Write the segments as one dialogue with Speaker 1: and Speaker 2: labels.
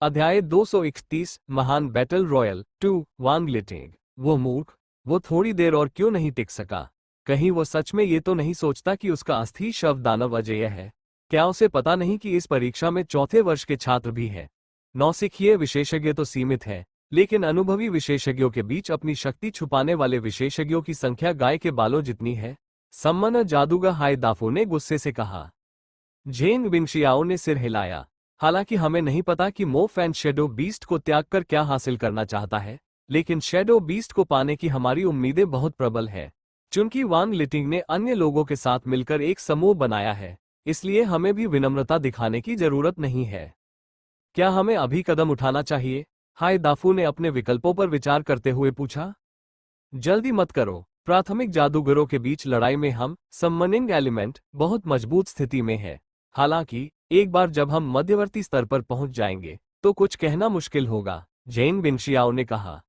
Speaker 1: अध्याय 231 महान battle royal 2 वांग लिटिंग। वो मूर्ख, वो थोड़ी देर और क्यों नहीं टिक सका? कहीं वो सच में ये तो नहीं सोचता कि उसका अस्थि शव दानव अजेय है? क्या उसे पता नहीं कि इस परीक्षा में चौथे वर्ष के छात्र भी हैं? नौसिखिए विशेषज्ञ तो सीमित है, लेकिन अनुभवी विशेषज्ञों के बीच अपनी शक्ति छुपाने वाले विशेषज्ञों की संख्या गाय के बालों जितनी है। सम्मन जादूगर हाय दाफो ने गुस्से से कहा। जेन बिंशियाओ ने सिर हिलाया। हालांकि हमें नहीं पता कि मो फैन शैडो बीस्ट को त्याग कर क्या हासिल करना चाहता है, लेकिन शैडो बीस्ट को पाने की हमारी उम्मीदें बहुत प्रबल है। चूंकि वांग लिटिंग ने अन्य लोगों के साथ मिलकर एक समूह बनाया है, इसलिए हमें भी विनम्रता दिखाने की जरूरत नहीं है। क्या हमें अभी कदम उठाना चाहिए? हाय दाफू ने अपने विकल्पों पर विचार करते हुए पूछा। जल्दी मत करो। प्राथमिक जादूगरों के बीच लड़ाई में हम समनिंग एलिमेंट बहुत मजबूत स्थिति में है। हालांकि एक बार जब हम मध्यवर्ती स्तर पर पहुंच जाएंगे तो कुछ कहना मुश्किल होगा, जेन बिंशियाओ ने कहा।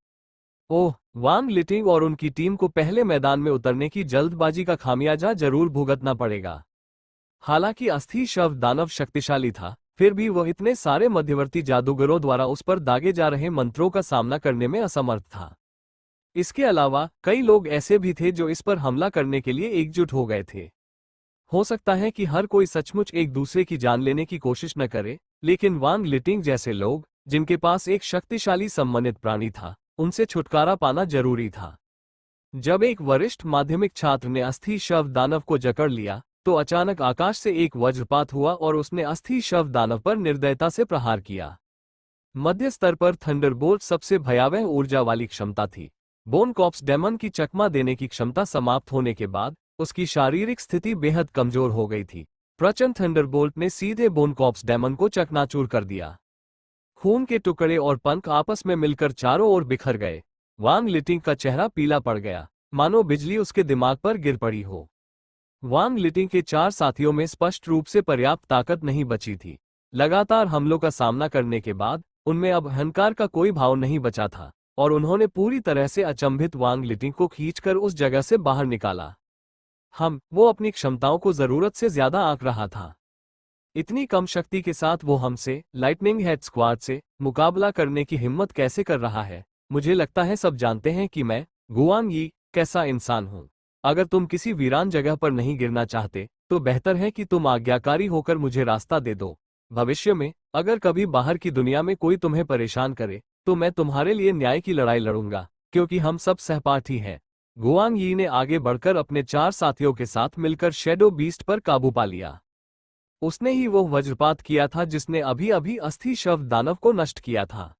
Speaker 1: ओह, वांग लिटिंग और उनकी टीम को पहले मैदान में उतरने की जल्दबाजी का खामियाजा जरूर भुगतना पड़ेगा। हालांकि अस्थि शव दानव शक्तिशाली था, फिर भी वह इतने सारे मध्यवर्ती जादूगरों द्वारा उस पर दागे जा रहे मंत्रों का सामना करने में असमर्थ था। इसके अलावा कई लोग ऐसे भी थे जो इस पर हमला करने के लिए एकजुट हो गए थे। हो सकता है कि हर कोई सचमुच एक दूसरे की जान लेने की कोशिश न करे, लेकिन वांग लिटिंग जैसे लोग, जिनके पास एक शक्तिशाली सम्मानित प्राणी था, उनसे छुटकारा पाना जरूरी था। जब एक वरिष्ठ माध्यमिक छात्र ने अस्थि शव दानव को जकड़ लिया, तो अचानक आकाश से एक वज्रपात हुआ और उसने अस्थि शव दानव पर निर्दयता से प्रहार किया। मध्य स्तर पर थंडरबोल्ट सबसे भयावह ऊर्जा वाली क्षमता थी। बोन कॉप्स डेमन की चकमा देने की क्षमता समाप्त होने के बाद उसकी शारीरिक स्थिति बेहद कमजोर हो गई थी। प्रचंड थंडरबोल्ट ने सीधे बोन कॉप्स डेमन को चकनाचूर कर दिया। खून के टुकड़े और पंख आपस में मिलकर चारों ओर बिखर गए। वांग लिटिंग का चेहरा पीला पड़ गया, मानो बिजली उसके दिमाग पर गिर पड़ी हो। वांग लिटिंग के 4 साथियों में स्पष्ट रूप से पर्याप्त ताकत नहीं बची थी। लगातार हमलों का सामना करने के बाद उनमें अब अहंकार का कोई भाव नहीं बचा था, और उन्होंने पूरी तरह से अचंभित वांग लिटिंग को खींचकर उस जगह से बाहर निकाला। वो अपनी क्षमताओं को जरूरत से ज्यादा आंक रहा था। इतनी कम शक्ति के साथ वो हमसे, लाइटनिंग हेड स्क्वाड से, मुकाबला करने की हिम्मत कैसे कर रहा है? मुझे लगता है सब जानते हैं कि मैं, गुआंग यी, कैसा इंसान हूं। अगर तुम किसी वीरान जगह पर नहीं गिरना चाहते, तो बेहतर है कि तुम आज्ञाकारी होकर मुझे रास्ता दे दो। भविष्य में, अगर कभी बाहर की दुनिया में कोई तुम्हें परेशान करे, तो मैं तुम्हारे लिए न्याय की लड़ाई लड़ूंगा, क्योंकि हम सब सहपाठी हैं। गुआंग यी ने आगे बढ़कर अपने 4 साथियों के साथ मिलकर शैडो बीस्ट पर काबू पा लिया। उसने ही वो वज्रपात किया था जिसने अभी अभी अस्थि शव दानव को नष्ट किया था।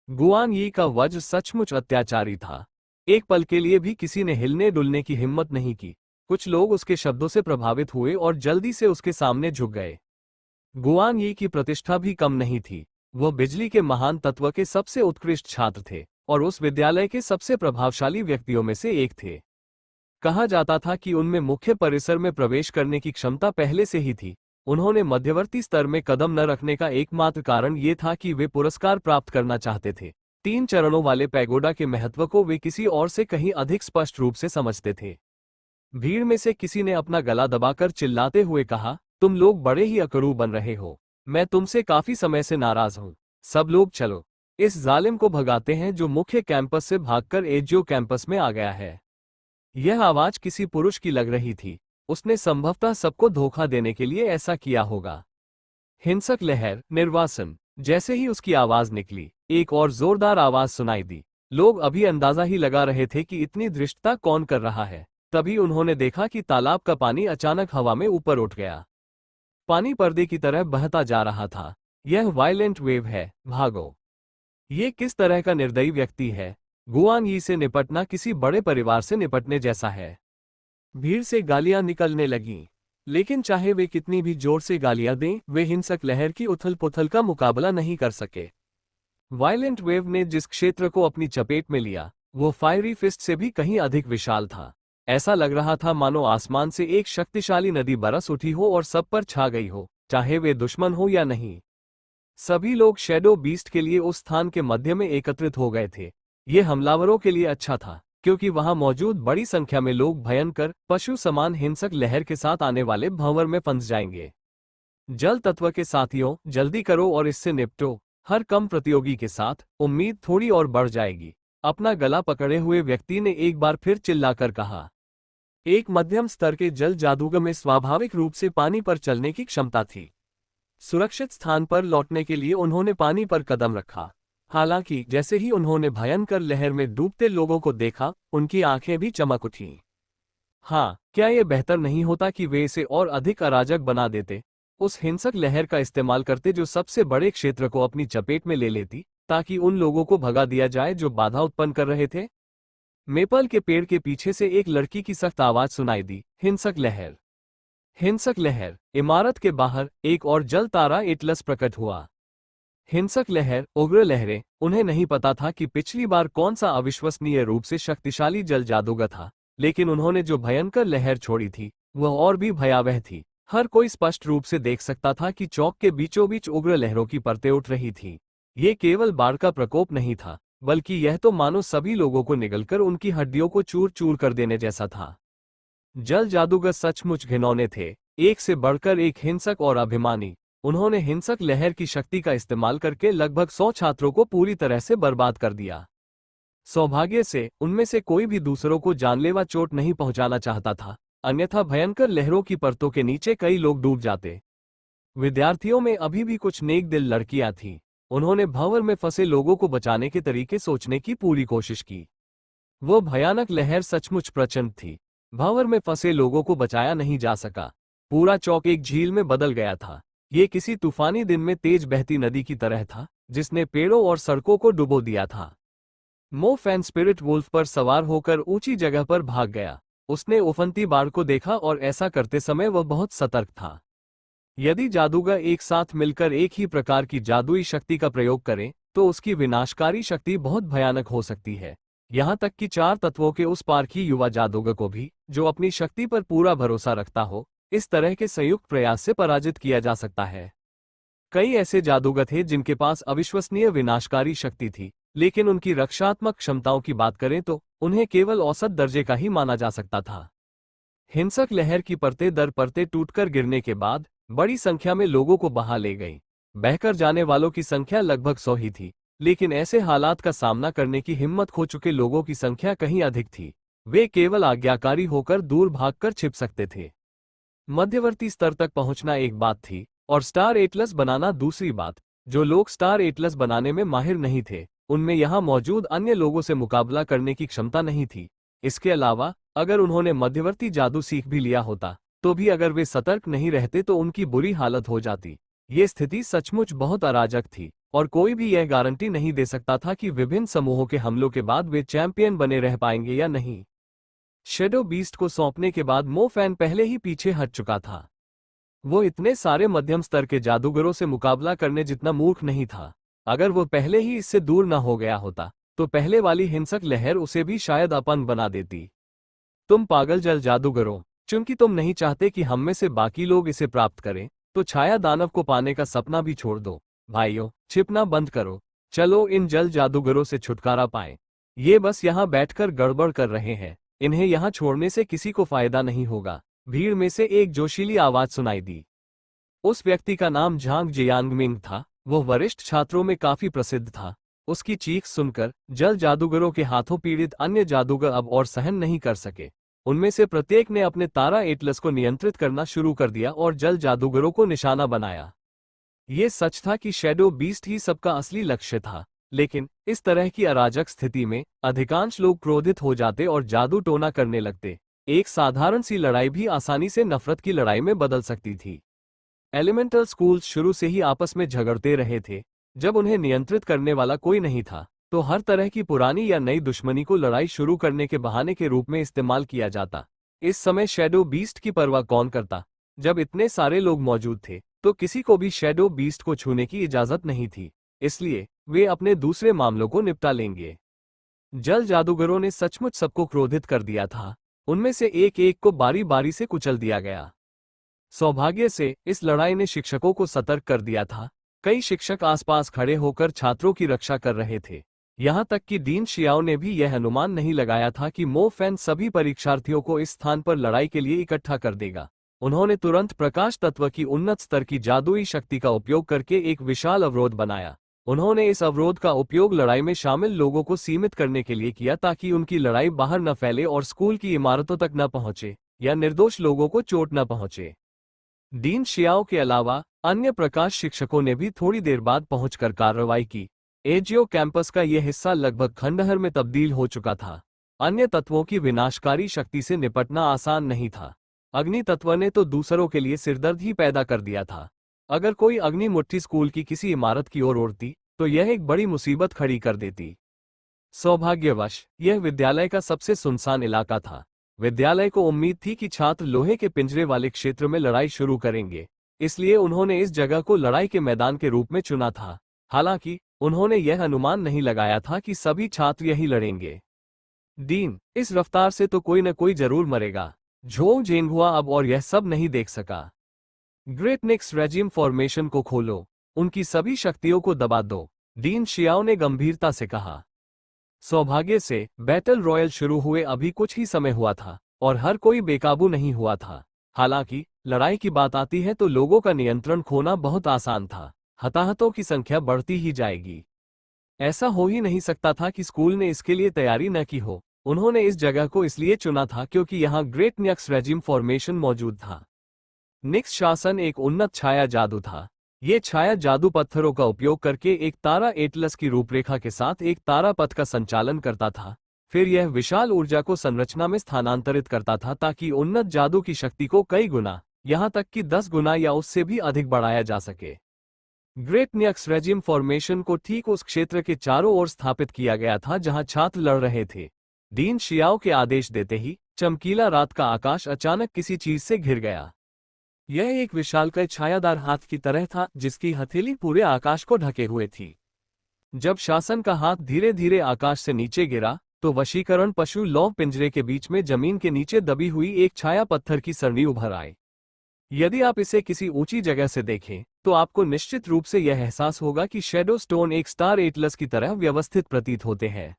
Speaker 1: गुआंग यी का वज्र सचमुच अत्याचारी था। एक पल के लिए भी किसी ने हिलने डुलने की हिम्मत नहीं की। कुछ लोग उसके शब्दों से प्रभावित हुए और जल्दी से उसके सामने झुक गए। गुआंग यी की प्रतिष्ठा भी कम नहीं थी। वह बिजली के महान तत्व के सबसे उत्कृष्ट छात्र थे और उस विद्यालय के सबसे प्रभावशाली व्यक्तियों में से एक थे। कहा जाता था कि उनमें मुख्य परिसर में प्रवेश करने की क्षमता पहले से ही थी। उन्होंने मध्यवर्ती स्तर में कदम न रखने का एकमात्र कारण ये था कि वे पुरस्कार प्राप्त करना चाहते थे। 3 चरणों वाले पैगोडा के महत्व को वे किसी और से कहीं अधिक स्पष्ट रूप से समझते थे। भीड़ में से किसी ने अपना गला दबाकर चिल्लाते हुए कहा, तुम लोग बड़े ही अकड़ू बन रहे हो। मैं तुमसे काफी समय से नाराज हूं। सब लोग चलो, इस जालिम को भगाते हैं जो मुख्य कैंपस से भागकर एजियो कैंपस में आ गया है। यह आवाज किसी पुरुष की लग रही थी। उसने संभवतः सबको धोखा देने के लिए ऐसा किया होगा। हिंसक लहर, निर्वासन। जैसे ही उसकी आवाज निकली, एक और जोरदार आवाज सुनाई दी। लोग अभी अंदाजा ही लगा रहे थे कि इतनी धृष्टता कौन कर रहा है। तभी उन्होंने देखा कि तालाब का पानी अचानक हवा में ऊपर उठ गया। पानी पर्दे की तरह बहता जा रहा था। यह वायलेंट वेव है, भागो। ये किस तरह का निर्दयी व्यक्ति है? गुआंग यी से निपटना किसी बड़े परिवार से निपटने जैसा है। भीड़ से गालियां निकलने लगीं, लेकिन चाहे वे कितनी भी जोर से गालियां दें, वे हिंसक लहर की उथल पुथल का मुकाबला नहीं कर सके। वायलेंट वेव ने जिस क्षेत्र को अपनी चपेट में लिया, वो फायरी फिस्ट से भी कहीं अधिक विशाल था। ऐसा लग रहा था मानो आसमान से एक शक्तिशाली नदी बरस उठी हो और सब पर छा गई हो, चाहे वे दुश्मन हो या नहीं। सभी लोग शैडो बीस्ट के लिए उस स्थान के मध्य में एकत्रित हो गए थे। ये हमलावरों के लिए अच्छा था, क्योंकि वहां मौजूद बड़ी संख्या में लोग भयंकर, पशु समान हिंसक लहर के साथ आने वाले भंवर में फंस जाएंगे। जल तत्व के साथियों, जल्दी करो और इससे निपटो। हर कम प्रतियोगी के साथ उम्मीद थोड़ी और बढ़ जाएगी। अपना गला पकड़े हुए व्यक्ति ने एक बार फिर चिल्लाकर कहा। एक मध्यम स्तर के जल जादूगर में स्वाभाविक रूप से पानी पर चलने की क्षमता थी। सुरक्षित स्थान पर लौटने के लिए उन्होंने पानी पर कदम रखा। हालांकि जैसे ही उन्होंने भयंकर लहर में डूबते लोगों को देखा, उनकी आंखें भी चमक उठीं। हाँ, क्या यह बेहतर नहीं होता कि वे इसे और अधिक अराजक बना देते, उस हिंसक लहर का इस्तेमाल करते जो सबसे बड़े क्षेत्र को अपनी चपेट में ले लेती, ताकि उन लोगों को भगा दिया जाए जो बाधा उत्पन्न कर रहे थे। मेपल के पेड़ के पीछे से एक लड़की की सख्त आवाज सुनाई दी, हिंसक लहर। हिंसक लहर। इमारत के बाहर एक और जल तारा एटलस प्रकट हुआ। हिंसक लहर, उग्र लहरें। उन्हें नहीं पता था कि पिछली बार कौन सा अविश्वसनीय रूप से शक्तिशाली जल जादूगर था, लेकिन उन्होंने जो भयंकर लहर छोड़ी थी वह और भी भयावह थी। हर कोई स्पष्ट रूप से देख सकता था कि चौक के बीचों बीच उग्र लहरों की परतें उठ रही थी। ये केवल बाढ़ का प्रकोप नहीं था, बल्कि यह तो मानो सभी लोगों को निगलकर उनकी हड्डियों को चूर चूर कर देने जैसा था। जल जादूगर सचमुच घिनौने थे, एक से बढ़कर एक हिंसक और अभिमानी। उन्होंने हिंसक लहर की शक्ति का इस्तेमाल करके लगभग 100 छात्रों को पूरी तरह से बर्बाद कर दिया। सौभाग्य से उनमें से कोई भी दूसरों को जानलेवा चोट नहीं पहुंचाना चाहता था, अन्यथा भयंकर लहरों की परतों के नीचे कई लोग डूब जाते। विद्यार्थियों में अभी भी कुछ नेक दिल लड़कियां थीं। उन्होंने भंवर में फंसे लोगों को बचाने के तरीके सोचने की पूरी कोशिश की। वो भयानक लहर सचमुच प्रचंड थी। भंवर में फंसे लोगों को बचाया नहीं जा सका। पूरा चौक एक झील में बदल गया था। ये किसी तूफानी दिन में तेज बहती नदी की तरह था, जिसने पेड़ों और सड़कों को डुबो दिया था। मो फैन स्पिरिट वुल्फ पर सवार होकर ऊंची जगह पर भाग गया। उसने उफनती बाढ़ को देखा और ऐसा करते समय वह बहुत सतर्क था। यदि जादूगर एक साथ मिलकर एक ही प्रकार की जादुई शक्ति का प्रयोग करें, तो उसकी विनाशकारी शक्ति बहुत भयानक हो सकती है। यहाँ तक कि 4 तत्वों के उस पार की युवा जादूगर को भी, जो अपनी शक्ति पर पूरा भरोसा रखता हो, इस तरह के संयुक्त प्रयास से पराजित किया जा सकता है। कई ऐसे जादूगर थे जिनके पास अविश्वसनीय विनाशकारी शक्ति थी, लेकिन उनकी रक्षात्मक क्षमताओं की बात करें तो उन्हें केवल औसत दर्जे का ही माना जा सकता था। हिंसक लहर की परतें दर परतें टूटकर गिरने के बाद बड़ी संख्या में लोगों को बहा ले गई। बहकर जाने वालों की संख्या लगभग 100 ही थी, लेकिन ऐसे हालात का सामना करने की हिम्मत खो चुके लोगों की संख्या कहीं अधिक थी। वे केवल आज्ञाकारी होकर दूर भागकर छिप सकते थे। मध्यवर्ती स्तर तक पहुंचना एक बात थी और स्टार एटलस बनाना दूसरी बात। जो लोग स्टार एटलस बनाने में माहिर नहीं थे, उनमें यहां मौजूद अन्य लोगों से मुकाबला करने की क्षमता नहीं थी। इसके अलावा अगर उन्होंने मध्यवर्ती जादू सीख भी लिया होता, तो भी अगर वे सतर्क नहीं रहते तो उनकी बुरी हालत हो जाती। ये स्थिति सचमुच बहुत अराजक थी और कोई भी यह गारंटी नहीं दे सकता था कि विभिन्न समूहों के हमलों के बाद वे चैंपियन बने रह पाएंगे या नहीं। शेडो बीस्ट को सौंपने के बाद मो फैन पहले ही पीछे हट चुका था। वो इतने सारे मध्यम स्तर के जादूगरों से मुकाबला करने जितना मूर्ख नहीं था। अगर वो पहले ही इससे दूर न हो गया होता, तो पहले वाली हिंसक लहर उसे भी शायद अपंग बना देती। तुम पागल जल जादूगरों, चूंकि तुम नहीं चाहते कि हम में से बाकी लोग इसे प्राप्त करें, तो छाया दानव को पाने का सपना भी छोड़ दो। भाइयों, छिपना बंद करो। चलो इन जल जादूगरों से छुटकारा पाएं। ये बस यहाँ बैठकर गड़बड़ कर रहे हैं। इन्हें यहाँ छोड़ने से किसी को फायदा नहीं होगा। भीड़ में से एक जोशीली आवाज सुनाई दी। उस व्यक्ति का नाम झांग जियांगमिंग था। वह वरिष्ठ छात्रों में काफी प्रसिद्ध था। उसकी चीख सुनकर जल जादूगरों के हाथों पीड़ित अन्य जादूगर अब और सहन नहीं कर सके। उनमें से प्रत्येक ने अपने तारा एटलस को नियंत्रित करना शुरू कर दिया और जल जादूगरों को निशाना बनाया। ये सच था कि शैडो बीस्ट ही सबका असली लक्ष्य था, लेकिन इस तरह की अराजक स्थिति में अधिकांश लोग क्रोधित हो जाते और जादू टोना करने लगते। एक साधारण सी लड़ाई भी आसानी से नफरत की लड़ाई में बदल सकती थी। एलिमेंटल स्कूल्स शुरू से ही आपस में झगड़ते रहे थे। जब उन्हें नियंत्रित करने वाला कोई नहीं था, तो हर तरह की पुरानी या नई दुश्मनी को लड़ाई शुरू करने के बहाने के रूप में इस्तेमाल किया जाता। इस समय शैडो बीस्ट की परवाह कौन करता? जब इतने सारे लोग मौजूद थे, तो किसी को भी शैडो बीस्ट को छूने की इजाजत नहीं थी, इसलिए वे अपने दूसरे मामलों को निपटा लेंगे। जल जादूगरों ने सचमुच सबको क्रोधित कर दिया था। उनमें से एक एक को बारी बारी से कुचल दिया गया। सौभाग्य से इस लड़ाई ने शिक्षकों को सतर्क कर दिया था। कई शिक्षक आसपास खड़े होकर छात्रों की रक्षा कर रहे थे। यहाँ तक कि डीन शियाओ ने भी यह अनुमान नहीं लगाया था कि मो फैन सभी परीक्षार्थियों को इस स्थान पर लड़ाई के लिए इकट्ठा कर देगा। उन्होंने तुरंत प्रकाश तत्व की उन्नत स्तर की जादुई शक्ति का उपयोग करके एक विशाल अवरोध बनाया। उन्होंने इस अवरोध का उपयोग लड़ाई में शामिल लोगों को सीमित करने के लिए किया ताकि उनकी लड़ाई बाहर न फैले और स्कूल की इमारतों तक न पहुंचे या निर्दोष लोगों को चोट न पहुंचे। डीन शियाओ के अलावा अन्य प्रकाश शिक्षकों ने भी थोड़ी देर बाद पहुंचकर कार्रवाई की। एजियो कैंपस का यह हिस्सा लगभग खंडहर में तब्दील हो चुका था। अन्य तत्वों की विनाशकारी शक्ति से निपटना आसान नहीं था। अग्नि तत्व ने तो दूसरों के लिए सिरदर्द ही पैदा कर दिया था। अगर कोई अग्नि मुट्ठी स्कूल की किसी इमारत की ओर उड़ती तो यह एक बड़ी मुसीबत खड़ी कर देती। सौभाग्यवश यह विद्यालय का सबसे सुनसान इलाका था। विद्यालय को उम्मीद थी कि छात्र लोहे के पिंजरे वाले क्षेत्र में लड़ाई शुरू करेंगे, इसलिए उन्होंने इस जगह को लड़ाई के मैदान के रूप में चुना था। हालांकि उन्होंने यह अनुमान नहीं लगाया था कि सभी छात्र यही लड़ेंगे। डीन, इस रफ्तार से तो कोई न कोई जरूर मरेगा। झोंग जेनहुआ अब और यह सब नहीं देख सका। ग्रेट निक्स रेजिम फॉर्मेशन को खोलो, उनकी सभी शक्तियों को दबा दो, डीन शियाओ ने गंभीरता से कहा। सौभाग्य से बैटल रॉयल शुरू हुए अभी कुछ ही समय हुआ था और हर कोई बेकाबू नहीं हुआ था। हालांकि लड़ाई की बात आती है तो लोगों का नियंत्रण खोना बहुत आसान था। हताहतों की संख्या बढ़ती ही जाएगी। ऐसा हो ही नहीं सकता था कि स्कूल ने इसके लिए तैयारी न की हो। उन्होंने इस जगह को इसलिए चुना था क्योंकि यहाँ ग्रेट निक्स रेजिम फॉर्मेशन मौजूद था। निक्स शासन एक उन्नत छाया जादू था। ये छाया जादू पत्थरों का उपयोग करके एक तारा एटलस की रूपरेखा के साथ एक तारा पथ का संचालन करता था। फिर यह विशाल ऊर्जा को संरचना में स्थानांतरित करता था ताकि उन्नत जादू की शक्ति को कई गुना, यहाँ तक कि 10 गुना या उससे भी अधिक बढ़ाया जा सके। ग्रेट निक्स रेजिम फॉर्मेशन को ठीक उस क्षेत्र के चारों ओर स्थापित किया गया था जहां छात्र लड़ रहे थे। डीन शियाओ के आदेश देते ही चमकीला रात का आकाश अचानक किसी चीज से घिर गया। यह एक विशालकाय छायादार हाथ की तरह था जिसकी हथेली पूरे आकाश को ढके हुए थी। जब शासन का हाथ धीरे धीरे आकाश से नीचे गिरा तो वशीकरण पशु लौह पिंजरे के बीच में जमीन के नीचे दबी हुई एक छाया पत्थर की सरणी उभर आई। यदि आप इसे किसी ऊंची जगह से देखें तो आपको निश्चित रूप से यह एहसास होगा कि शैडो स्टोन एक स्टार एटलस की तरह व्यवस्थित प्रतीत होते हैं।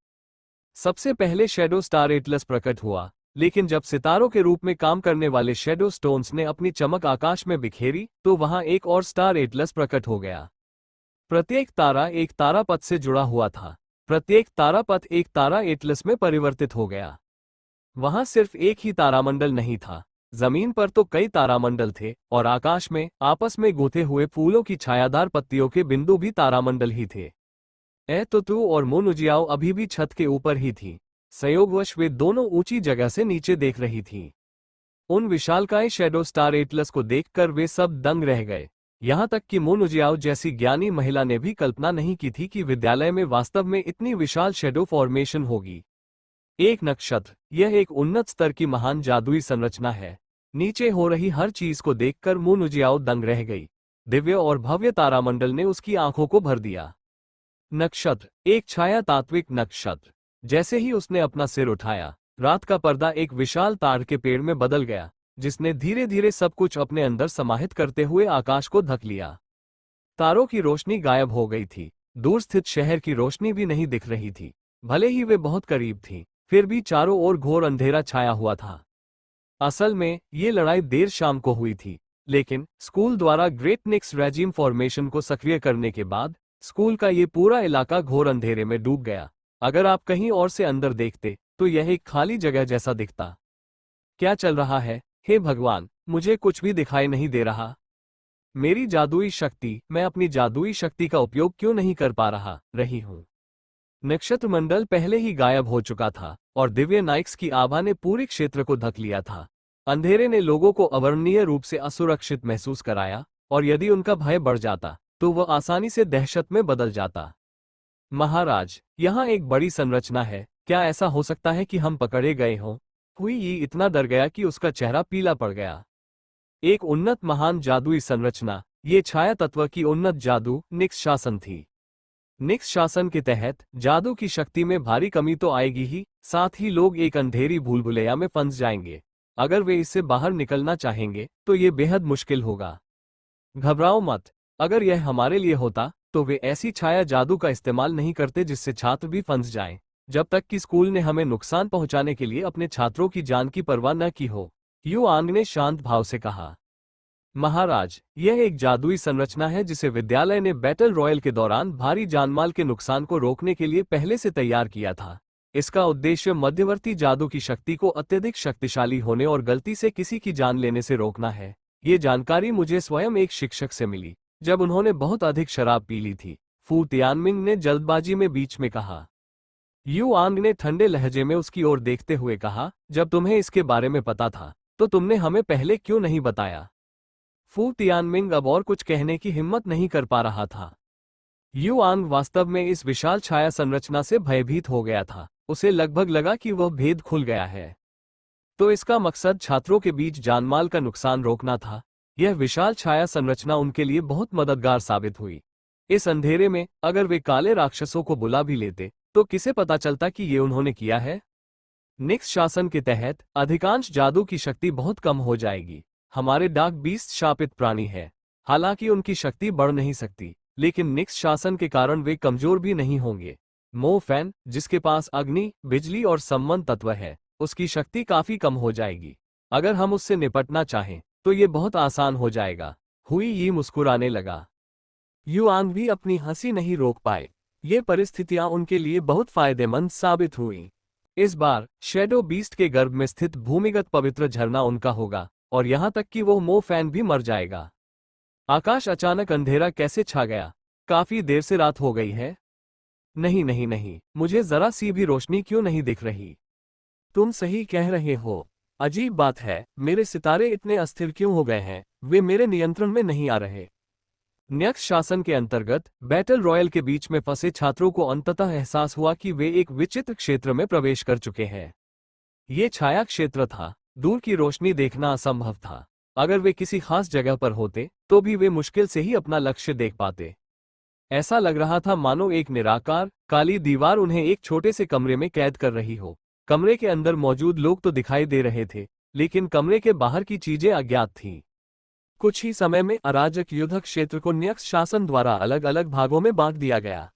Speaker 1: सबसे पहले शैडो स्टार एटलस प्रकट हुआ, लेकिन जब सितारों के रूप में काम करने वाले शैडो स्टोन्स ने अपनी चमक आकाश में बिखेरी तो वहां एक और स्टार एटलस प्रकट हो गया। प्रत्येक तारा एक तारापथ से जुड़ा हुआ था। प्रत्येक तारापथ एक तारा एटलस में परिवर्तित हो गया। वहां सिर्फ एक ही तारामंडल नहीं था, जमीन पर तो कई तारामंडल थे और आकाश में आपस में गूंथे हुए फूलों की छायादार पत्तियों के बिंदु भी तारामंडल ही थे। तू और मोनुजियाओ अभी भी छत के ऊपर ही थी। संयोगवश वे दोनों ऊंची जगह से नीचे देख रही थीं। उन विशालकाय शैडो स्टार एटलस को देखकर वे सब दंग रह गए। यहां तक कि मोनुजियाओ जैसी ज्ञानी महिला ने भी कल्पना नहीं की थी कि विद्यालय में वास्तव में इतनी विशाल शैडो फॉर्मेशन होगी। एक नक्षत्र, यह एक उन्नत स्तर की महान जादुई संरचना है। नीचे हो रही हर चीज को देखकर मोनुजियाओ दंग रह गई। दिव्य और भव्य तारामंडल ने उसकी आंखों को भर दिया। नक्षत्र, एक छाया तात्विक नक्षत्र। जैसे ही उसने अपना सिर उठाया, रात का पर्दा एक विशाल ताड़ के पेड़ में बदल गया, जिसने धीरे धीरे सब कुछ अपने अंदर समाहित करते हुए आकाश को ढक लिया। तारों की रोशनी गायब हो गई थी। दूर स्थित शहर की रोशनी भी नहीं दिख रही थी। भले ही वे बहुत करीब थी, फिर भी चारों ओर घोर अंधेरा छाया हुआ था। असल में ये लड़ाई देर शाम को हुई थी, लेकिन स्कूल द्वारा ग्रेट निक्स रेजिम फॉर्मेशन को सक्रिय करने के बाद स्कूल का ये पूरा इलाका घोर अंधेरे में डूब गया। अगर आप कहीं और से अंदर देखते तो यह एक खाली जगह जैसा दिखता। क्या चल रहा है? हे भगवान, मुझे कुछ भी दिखाई नहीं दे रहा। मेरी जादुई शक्ति, मैं अपनी जादुई शक्ति का उपयोग क्यों नहीं कर पा रही हूँ। नक्षत्र मंडल पहले ही गायब हो चुका था और दिव्य नाइक्स की आभा ने पूरे क्षेत्र को ढक लिया था। अंधेरे ने लोगों को अवर्णनीय रूप से असुरक्षित महसूस कराया और यदि उनका भय बढ़ जाता तो वह आसानी से दहशत में बदल जाता। महाराज, यहाँ एक बड़ी संरचना है। क्या ऐसा हो सकता है कि हम पकड़े गए हों? हुई ये इतना डर गया कि उसका चेहरा पीला पड़ गया। एक उन्नत महान जादुई संरचना, ये छाया तत्व की उन्नत जादू निक्स शासन थी। निक्स शासन के तहत जादू की शक्ति में भारी कमी तो आएगी ही, साथ ही लोग एक अंधेरी भूलभुलैया में फंस जाएंगे। अगर वे इससे बाहर निकलना चाहेंगे तो ये बेहद मुश्किल होगा। घबराओ मत, अगर यह हमारे लिए होता तो वे ऐसी छाया जादू का इस्तेमाल नहीं करते जिससे छात्र भी फंस जाएं, जब तक कि स्कूल ने हमें नुकसान पहुंचाने के लिए अपने छात्रों की जान की परवाह न की हो, युआंग ने शांत भाव से कहा। महाराज, यह एक जादुई संरचना है जिसे विद्यालय ने बैटल रॉयल के दौरान भारी जानमाल के नुकसान को रोकने के लिए पहले से तैयार किया था। इसका उद्देश्य मध्यवर्ती जादू की शक्ति को अत्यधिक शक्तिशाली होने और गलती से किसी की जान लेने से रोकना है। ये जानकारी मुझे स्वयं एक शिक्षक से मिली, जब उन्होंने बहुत अधिक शराब पी ली थी, फू तियानमिंग ने जल्दबाजी में बीच में कहा। युआंग ने ठंडे लहजे में उसकी ओर देखते हुए कहा, जब तुम्हें इसके बारे में पता था तो तुमने हमें पहले क्यों नहीं बताया? फू तियानमिंग अब और कुछ कहने की हिम्मत नहीं कर पा रहा था। युआंग वास्तव में इस विशाल छाया संरचना से भयभीत हो गया था। उसे लगभग लगा कि वह भेद खुल गया है। तो इसका मकसद छात्रों के बीच जानमाल का नुकसान रोकना था। यह विशाल छाया संरचना उनके लिए बहुत मददगार साबित हुई। इस अंधेरे में अगर वे काले राक्षसों को बुला भी लेते तो किसे पता चलता कि ये उन्होंने किया है? निक्स शासन के तहत अधिकांश जादू की शक्ति बहुत कम हो जाएगी। हमारे डार्क बीस्ट शापित प्राणी है। हालांकि उनकी शक्ति बढ़ नहीं सकती, लेकिन निक्स शासन के कारण वे कमजोर भी नहीं होंगे। मो फैन, जिसके पास अग्नि, बिजली और सम्मन तत्व है, उसकी शक्ति काफी कम हो जाएगी। अगर हम उससे निपटना चाहें तो ये बहुत आसान हो जाएगा। हुई ये मुस्कुराने लगा। युआंग भी अपनी हंसी नहीं रोक पाए। ये परिस्थितियां उनके लिए बहुत फायदेमंद साबित हुई। इस बार शैडो बीस्ट के गर्भ में स्थित भूमिगत पवित्र झरना उनका होगा, और यहां तक कि वो मो फैन भी मर जाएगा। आकाश अचानक अंधेरा कैसे छा गया? काफी देर से रात हो गई है। नहीं नहीं नहीं, मुझे जरा सी भी रोशनी क्यों नहीं दिख रही? तुम सही कह रहे हो। अजीब बात है, मेरे सितारे इतने अस्थिर क्यों हो गए हैं? वे मेरे नियंत्रण में नहीं आ रहे। न्यक्स शासन के अंतर्गत बैटल रॉयल के बीच में फंसे छात्रों को अंततः एहसास हुआ कि वे एक विचित्र क्षेत्र में प्रवेश कर चुके हैं। ये छाया क्षेत्र था। दूर की रोशनी देखना असंभव था। अगर वे किसी खास जगह पर होते तो भी वे मुश्किल से ही अपना लक्ष्य देख पाते। ऐसा लग रहा था मानो एक निराकार काली दीवार उन्हें एक छोटे से कमरे में कैद कर रही हो। कमरे के अंदर मौजूद लोग तो दिखाई दे रहे थे, लेकिन कमरे के बाहर की चीजें अज्ञात थीं। कुछ ही समय में अराजक युद्ध क्षेत्र को न्यक्स शासन द्वारा अलग अलग भागों में बांट दिया गया।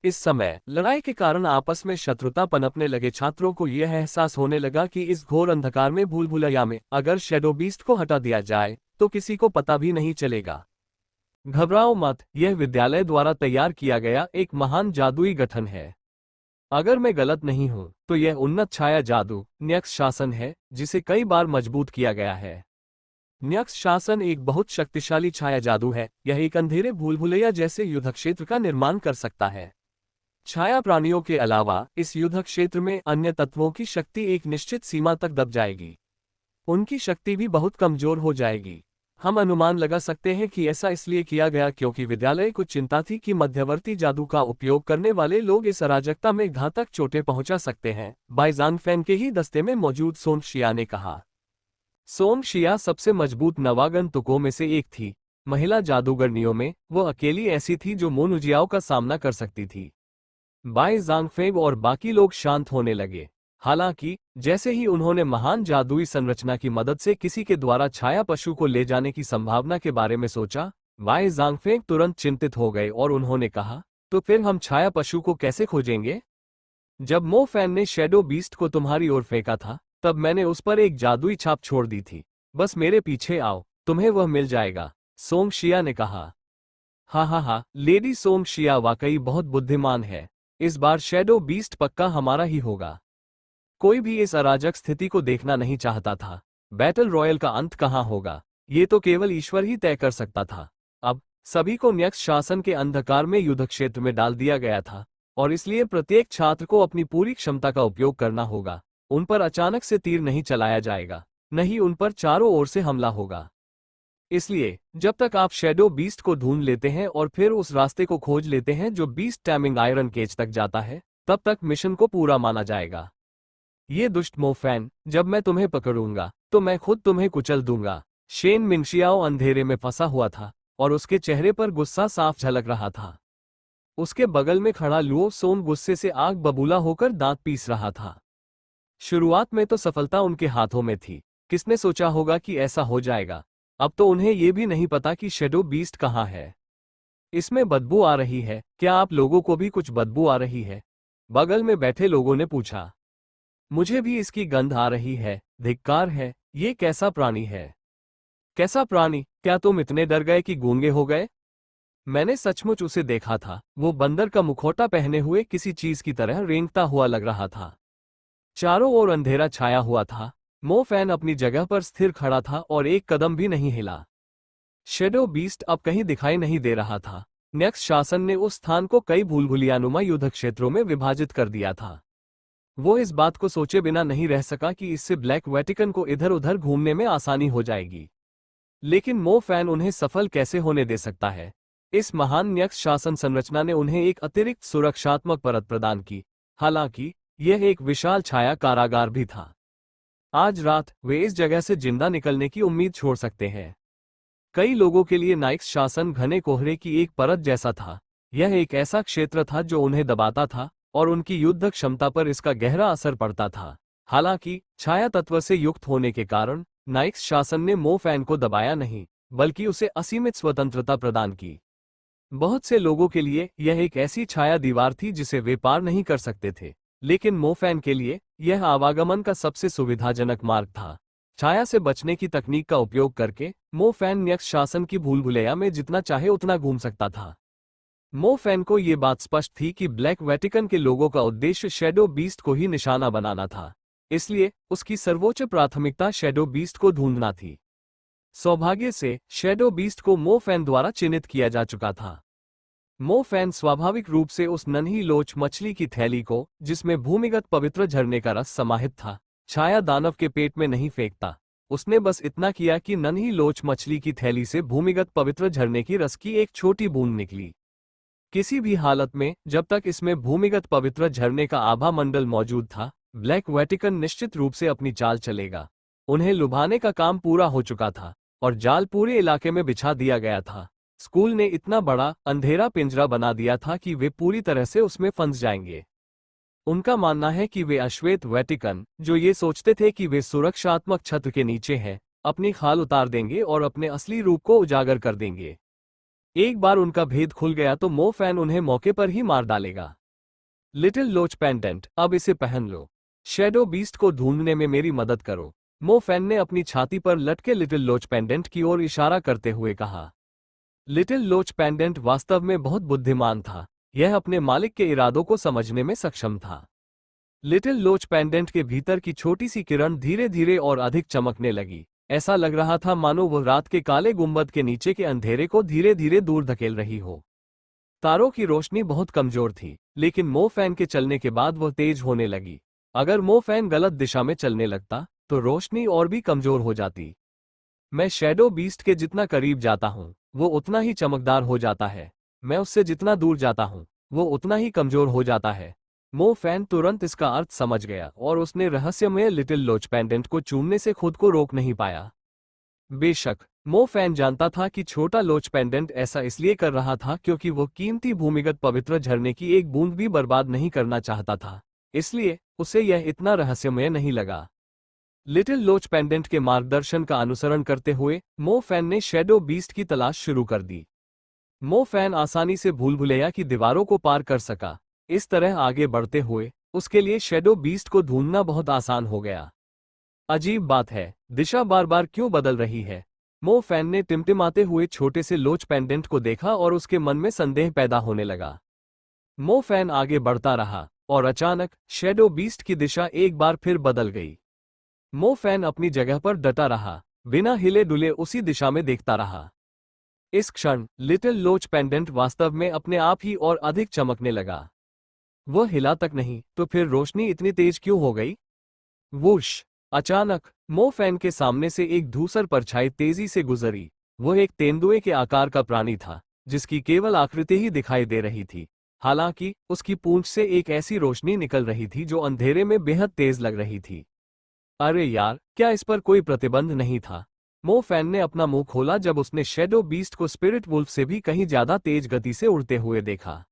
Speaker 1: इस समय लड़ाई के कारण आपस में शत्रुता पनपने लगे छात्रों को यह एहसास होने लगा कि इस घोर अंधकार में भूल भुलैया में अगर शैडो बीस्ट को हटा दिया जाए तो किसी को पता भी नहीं चलेगा। घबराओ मत, यह विद्यालय द्वारा तैयार किया गया एक महान जादुई गठन है। अगर मैं गलत नहीं हूं तो यह उन्नत छाया जादू न्यक्स शासन है, जिसे कई बार मजबूत किया गया है। न्यक्स शासन एक बहुत शक्तिशाली छाया जादू है। यह एक अंधेरे भूल भुलैया जैसे युद्ध क्षेत्र का निर्माण कर सकता है। छाया प्राणियों के अलावा इस युद्ध क्षेत्र में अन्य तत्वों की शक्ति एक निश्चित सीमा तक दब जाएगी। उनकी शक्ति भी बहुत कमजोर हो जाएगी। हम अनुमान लगा सकते हैं कि ऐसा इसलिए किया गया क्योंकि विद्यालय को चिंता थी कि मध्यवर्ती जादू का उपयोग करने वाले लोग इस अराजकता में घातक चोटें पहुंचा सकते हैं। बाइजान फैन के ही दस्ते में मौजूद सोम शिया ने कहा। सोम शिया सबसे मजबूत नवागंतुकों में से एक थी। महिला जादूगरनियों में वो अकेली ऐसी थी जो मोनुजियाओ का सामना कर सकती थी। बाई जांगफेंग और बाकी लोग शांत होने लगे। हालांकि जैसे ही उन्होंने महान जादुई संरचना की मदद से किसी के द्वारा छाया पशु को ले जाने की संभावना के बारे में सोचा, बाई जांगफेंग तुरंत चिंतित हो गए और उन्होंने कहा, तो फिर हम छाया पशु को कैसे खोजेंगे? जब मो फैन ने शैडो बीस्ट को तुम्हारी ओर फेंका था तब मैंने उस पर एक जादुई छाप छोड़ दी थी। बस मेरे पीछे आओ, तुम्हें वह मिल जाएगा, सोंग शिया ने कहा। हाँ, लेडी सोंग शिया वाकई बहुत बुद्धिमान है। इस बार शैडो बीस्ट पक्का हमारा ही होगा। कोई भी इस अराजक स्थिति को देखना नहीं चाहता था। बैटल रॉयल का अंत कहाँ होगा, ये तो केवल ईश्वर ही तय कर सकता था। अब सभी को न्यक्स शासन के अंधकार में युद्ध क्षेत्र में डाल दिया गया था, और इसलिए प्रत्येक छात्र को अपनी पूरी क्षमता का उपयोग करना होगा। उन पर अचानक से तीर नहीं चलाया जाएगा, नहीं उन पर चारों ओर से हमला होगा। इसलिए जब तक आप शैडो बीस्ट को ढूंढ लेते हैं और फिर उस रास्ते को खोज लेते हैं जो बीस्ट टैमिंग आयरन केज तक जाता है, तब तक मिशन को पूरा माना जाएगा। ये दुष्ट मो फैन, जब मैं तुम्हें पकड़ूंगा तो मैं खुद तुम्हें कुचल दूंगा। शेन मिंशियाओ अंधेरे में फंसा हुआ था और उसके चेहरे पर गुस्सा साफ झलक रहा था। उसके बगल में खड़ा लुओ सोन गुस्से से आग बबूला होकर दांत पीस रहा था। शुरुआत में तो सफलता उनके हाथों में थी। किसने सोचा होगा कि ऐसा हो जाएगा? अब तो उन्हें ये भी नहीं पता कि शैडो बीस्ट कहाँ है। इसमें बदबू आ रही है, क्या आप लोगों को भी कुछ बदबू आ रही है? बगल में बैठे लोगों ने पूछा। मुझे भी इसकी गंध आ रही है, धिक्कार है, ये कैसा प्राणी है? कैसा प्राणी? क्या तुम इतने डर गए कि गूंगे हो गए? मैंने सचमुच उसे देखा था। वो बंदर का मुखौटा पहने हुए किसी चीज की तरह रेंगता हुआ लग रहा था। चारों ओर अंधेरा छाया हुआ था। मो फैन अपनी जगह पर स्थिर खड़ा था और एक कदम भी नहीं हिला। शेडो बीस्ट अब कहीं दिखाई नहीं दे रहा था। नेक्स शासन ने उस स्थान को कई भूलभुलैयानुमा युद्ध क्षेत्रों में विभाजित कर दिया था। वो इस बात को सोचे बिना नहीं रह सका कि इससे ब्लैक वेटिकन को इधर उधर घूमने में आसानी हो जाएगी। लेकिन मो फैन उन्हें सफल कैसे होने दे सकता है? इस महान न्यक्स शासन संरचना ने उन्हें एक अतिरिक्त सुरक्षात्मक परत प्रदान की। हालांकि यह एक विशाल छाया कारागार भी था। आज रात वे इस जगह से जिंदा निकलने की उम्मीद छोड़ सकते हैं। कई लोगों के लिए नाइक्स शासन घने कोहरे की एक परत जैसा था। यह एक ऐसा क्षेत्र था जो उन्हें दबाता था और उनकी युद्ध क्षमता पर इसका गहरा असर पड़ता था। हालांकि छाया तत्व से युक्त होने के कारण नाइक्स शासन ने मो फैन को दबाया नहीं, बल्कि उसे असीमित स्वतंत्रता प्रदान की। बहुत से लोगों के लिए यह एक ऐसी छाया दीवार थी जिसे वे पार नहीं कर सकते थे, लेकिन मो फैन के लिए यह आवागमन का सबसे सुविधाजनक मार्ग था। छाया से बचने की तकनीक का उपयोग करके मो फैन न्यक्स शासन की भूलभुलैया में जितना चाहे उतना घूम सकता था। मो फैन को ये बात स्पष्ट थी कि ब्लैक वेटिकन के लोगों का उद्देश्य शैडो बीस्ट को ही निशाना बनाना था, इसलिए उसकी सर्वोच्च प्राथमिकता शैडो बीस्ट को ढूंढना थी। सौभाग्य से शैडो बीस्ट को मो फैन द्वारा चिन्हित किया जा चुका था। मो फैन स्वाभाविक रूप से उस नन्ही लोच मछली की थैली को, जिसमें भूमिगत पवित्र झरने का रस समाहित था, छाया दानव के पेट में नहीं फेंकता। उसने बस इतना किया कि नन्ही लोच मछली की थैली से भूमिगत पवित्र झरने की रस की एक छोटी बूंद निकली। किसी भी हालत में जब तक इसमें भूमिगत पवित्र झरने का आभा मंडल मौजूद था, ब्लैक वेटिकन निश्चित रूप से अपनी चाल चलेगा। उन्हें लुभाने का काम पूरा हो चुका था और जाल पूरे इलाके में बिछा दिया गया था। स्कूल ने इतना बड़ा अंधेरा पिंजरा बना दिया था कि वे पूरी तरह से उसमें फंस जाएंगे। उनका मानना है कि वे अश्वेत वेटिकन, जो ये सोचते थे कि वे सुरक्षात्मक छत्र के नीचे हैं, अपनी खाल उतार देंगे और अपने असली रूप को उजागर कर देंगे। एक बार उनका भेद खुल गया तो मो फैन उन्हें मौके पर ही मार डालेगा। लिटिल लोच पेंडेंट, अब इसे पहन लो। शैडो बीस्ट को ढूंढने में मेरी मदद करो। मो फैन ने अपनी छाती पर लटके लिटिल लोच पेंडेंट की ओर इशारा करते हुए कहा। लिटिल लोच पेंडेंट वास्तव में बहुत बुद्धिमान था। यह अपने मालिक के इरादों को समझने में सक्षम था। लिटिल लोच पेंडेंट के भीतर की छोटी सी किरण धीरे धीरे और अधिक चमकने लगी। ऐसा लग रहा था मानो वह रात के काले गुंबद के नीचे के अंधेरे को धीरे धीरे दूर धकेल रही हो। तारों की रोशनी बहुत कमजोर थी, लेकिन मो फैन के चलने के बाद वह तेज होने लगी। अगर मो फैन गलत दिशा में चलने लगता तो रोशनी और भी कमजोर हो जाती। मैं शैडो बीस्ट के जितना करीब जाता हूं, वो उतना ही चमकदार हो जाता है। मैं उससे जितना दूर जाता हूं, वो उतना ही कमजोर हो जाता है। मो फैन तुरंत इसका अर्थ समझ गया और उसने रहस्यमय लिटिल लोच पेंडेंट को चूमने से खुद को रोक नहीं पाया। बेशक मो फैन जानता था कि छोटा लोच पेंडेंट ऐसा इसलिए कर रहा था क्योंकि वो कीमती भूमिगत पवित्र झरने की एक बूंद भी बर्बाद नहीं करना चाहता था, इसलिए उसे यह इतना रहस्यमय नहीं लगा। लिटिल लोच पेंडेंट के मार्गदर्शन का अनुसरण करते हुए मो फैन ने शैडो बीस्ट की तलाश शुरू कर दी। मो फैन आसानी से भूलभुलैया की दीवारों को पार कर सका। इस तरह आगे बढ़ते हुए उसके लिए शैडो बीस्ट को ढूंढना बहुत आसान हो गया। अजीब बात है, दिशा बार बार क्यों बदल रही है? मो फैन ने टिमटिमाते हुए छोटे से लोच पेंडेंट को देखा और उसके मन में संदेह पैदा होने लगा। मो फैन आगे बढ़ता रहा और अचानक शैडो बीस्ट की दिशा एक बार फिर बदल गई। मो फैन अपनी जगह पर डटा रहा, बिना हिले डुले उसी दिशा में देखता रहा। इस क्षण लिटिल लोच पेंडेंट वास्तव में अपने आप ही और अधिक चमकने लगा। वह हिला तक नहीं, तो फिर रोशनी इतनी तेज क्यों हो गई? वूश! अचानक मो फैन के सामने से एक धूसर परछाई तेजी से गुजरी। वह एक तेंदुए के आकार का प्राणी था, जिसकी केवल आकृति ही दिखाई दे रही थी। हालांकि उसकी पूंछ से एक ऐसी रोशनी निकल रही थी जो अंधेरे में बेहद तेज लग रही थी। अरे यार, क्या इस पर कोई प्रतिबंध नहीं था? मो फैन ने अपना मुंह खोला जब उसने शैडो बीस्ट को स्पिरिट वुल्फ से भी कहीं ज्यादा तेज गति से उड़ते हुए देखा।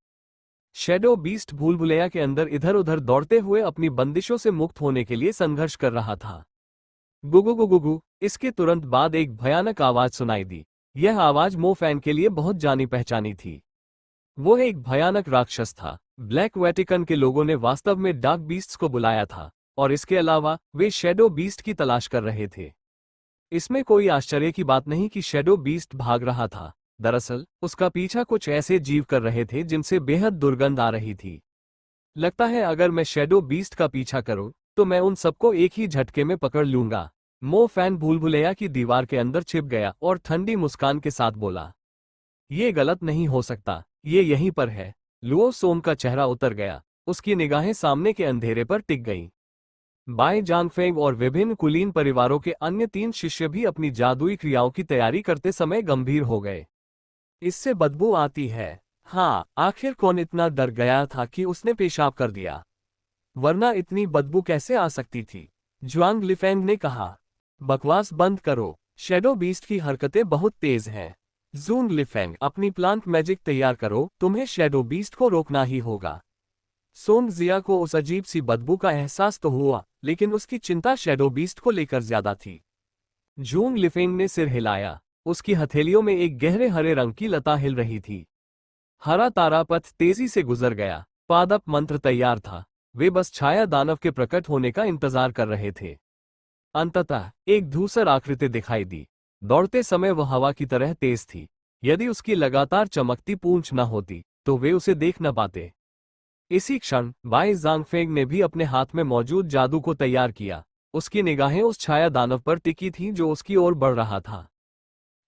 Speaker 1: शैडो बीस्ट भूलभुलैया के अंदर इधर उधर दौड़ते हुए अपनी बंदिशों से मुक्त होने के लिए संघर्ष कर रहा था। गुगु गुगु गुगु! इसके तुरंत बाद एक भयानक आवाज सुनाई दी। यह आवाज मो फैन के लिए बहुत जानी पहचानी थी। वो एक भयानक राक्षस था। ब्लैक वेटिकन के लोगों ने वास्तव में डार्क बीस्ट्स को बुलाया था, और इसके अलावा वे शैडो बीस्ट की तलाश कर रहे थे। इसमें कोई आश्चर्य की बात नहीं कि शैडो बीस्ट भाग रहा था। दरअसल उसका पीछा कुछ ऐसे जीव कर रहे थे जिनसे बेहद दुर्गंध आ रही थी। लगता है अगर मैं शैडो बीस्ट का पीछा करूं तो मैं उन सबको एक ही झटके में पकड़ लूंगा। मो फैन भूल भुलैया की दीवार के अंदर छिप गया और ठंडी मुस्कान के साथ बोला, ये गलत नहीं हो सकता, ये यहीं पर है। लुओ सोम का चेहरा उतर गया, उसकी निगाहें सामने के अंधेरे पर टिक गईं। बाय जांगफेंग और विभिन्न कुलीन परिवारों के अन्य 3 शिष्य भी अपनी जादुई क्रियाओं की तैयारी करते समय गंभीर हो गए। इससे बदबू आती है। हाँ, आखिर कौन इतना डर गया था कि उसने पेशाब कर दिया, वरना इतनी बदबू कैसे आ सकती थी? ज्वांग लिफेंग ने कहा। बकवास बंद करो, शैडो बीस्ट की हरकतें बहुत तेज हैं। जूंग लिफेंग, अपनी प्लांट मैजिक तैयार करो, तुम्हें शैडो बीस्ट को रोकना ही होगा। सोंग जिया को उस अजीब सी बदबू का एहसास तो हुआ, लेकिन उसकी चिंता शैडो बीस्ट को लेकर ज्यादा थी। जूंग लिफेंग ने सिर हिलाया, उसकी हथेलियों में एक गहरे हरे रंग की लता हिल रही थी। हरा तारापथ तेजी से गुजर गया, पादप मंत्र तैयार था। वे बस छाया दानव के प्रकट होने का इंतजार कर रहे थे। अंततः एक धूसर आकृति दिखाई दी। दौड़ते समय वह हवा की तरह तेज थी। यदि उसकी लगातार चमकती पूंछ न होती तो वे उसे देख न पाते। इसी क्षण बाई जांगफेंग ने भी अपने हाथ में मौजूद जादू को तैयार किया। उसकी निगाहें उस छाया दानव पर टिकी थीं जो उसकी ओर बढ़ रहा था।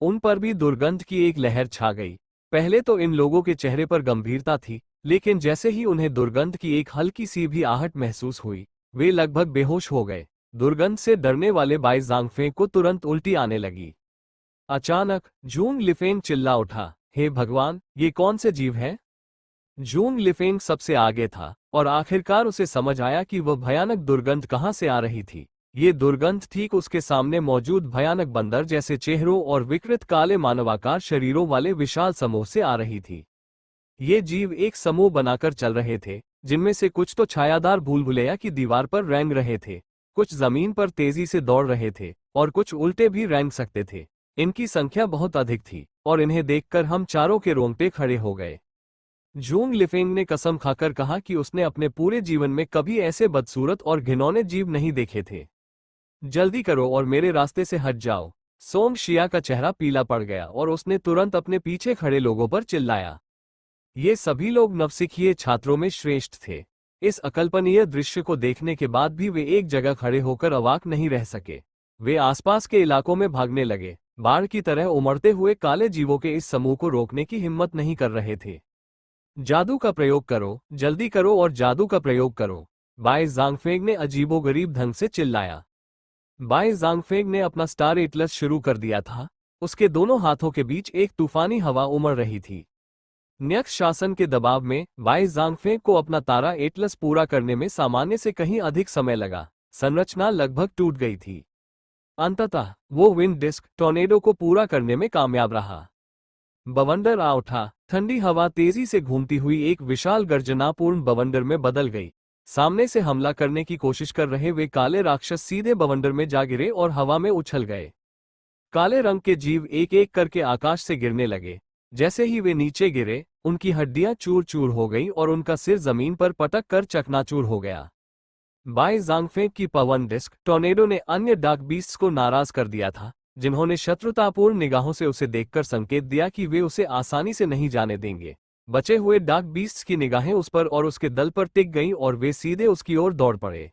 Speaker 1: उन पर भी दुर्गंध की एक लहर छा गई। पहले तो इन लोगों के चेहरे पर गंभीरता थी, लेकिन जैसे ही उन्हें दुर्गंध की एक हल्की सी भी आहट महसूस हुई, वे लगभग बेहोश हो गए। दुर्गंध से डरने वाले बाई जांगफेंग को तुरंत उल्टी आने लगी। अचानक जूंग लिफेंग चिल्ला उठा, हे भगवान, ये कौन से जीव हैं? जूंग लिफेंग सबसे आगे था और आखिरकार उसे समझ आया कि वह भयानक दुर्गंध कहां से आ रही थी। ये दुर्गंध ठीक उसके सामने मौजूद भयानक बंदर जैसे चेहरों और विकृत काले मानवाकार शरीरों वाले विशाल समूह से आ रही थी। ये जीव एक समूह बनाकर चल रहे थे, जिनमें से कुछ तो छायादार भूल भुलैया की दीवार पर रेंग रहे थे, कुछ जमीन पर तेजी से दौड़ रहे थे और कुछ उल्टे भी रेंग सकते थे। इनकी संख्या बहुत अधिक थी और इन्हें देखकर हम चारों के रोंगटे खड़े हो गए। जूंग लिफेंग ने कसम खाकर कहा कि उसने अपने पूरे जीवन में कभी ऐसे बदसूरत और घिनौने जीव नहीं देखे थे। जल्दी करो और मेरे रास्ते से हट जाओ। सोंग शिया का चेहरा पीला पड़ गया और उसने तुरंत अपने पीछे खड़े लोगों पर चिल्लाया। ये सभी लोग नवसिखिए छात्रों में श्रेष्ठ थे। इस अकल्पनीय दृश्य को देखने के बाद भी वे एक जगह खड़े होकर अवाक नहीं रह सके। वे आसपास के इलाकों में भागने लगे, बाढ़ की तरह उमड़ते हुए काले जीवों के इस समूह को रोकने की हिम्मत नहीं कर रहे थे। जादू का प्रयोग करो, जल्दी करो और जादू का प्रयोग करो, बाय जांगफेंग ने अजीबोगरीब ढंग से चिल्लाया। बाय जांगफेंग ने अपना स्टार एटलस शुरू कर दिया था। उसके दोनों हाथों के बीच एक तूफानी हवा उमड़ रही थी। न्यक्ष शासन के दबाव में बाय जांगफेंग को अपना तारा एटलस पूरा करने में सामान्य से कहीं अधिक समय लगा। संरचना लगभग टूट गई थी। अंततः वो विंड डिस्क टॉर्नेडो को पूरा करने में कामयाब रहा। बवंडर आ उठा। ठंडी हवा तेजी से घूमती हुई एक विशाल गर्जनापूर्ण बवंडर में बदल गई। सामने से हमला करने की कोशिश कर रहे वे काले राक्षस सीधे बवंडर में जा गिरे और हवा में उछल गए। काले रंग के जीव एक एक करके आकाश से गिरने लगे। जैसे ही वे नीचे गिरे, उनकी हड्डियां चूर चूर हो गईं और उनका सिर जमीन पर पटक कर चकनाचूर हो गया। बाय जांगफेंग की पवन डिस्क टॉर्नेडो ने अन्य डार्क बीस्ट्स को नाराज कर दिया था, जिन्होंने शत्रुतापूर्ण निगाहों से उसे देखकर संकेत दिया कि वे उसे आसानी से नहीं जाने देंगे। बचे हुए डार्क बीस्ट्स की निगाहें उस पर और उसके दल पर टिक गईं और वे सीधे उसकी ओर दौड़ पड़े।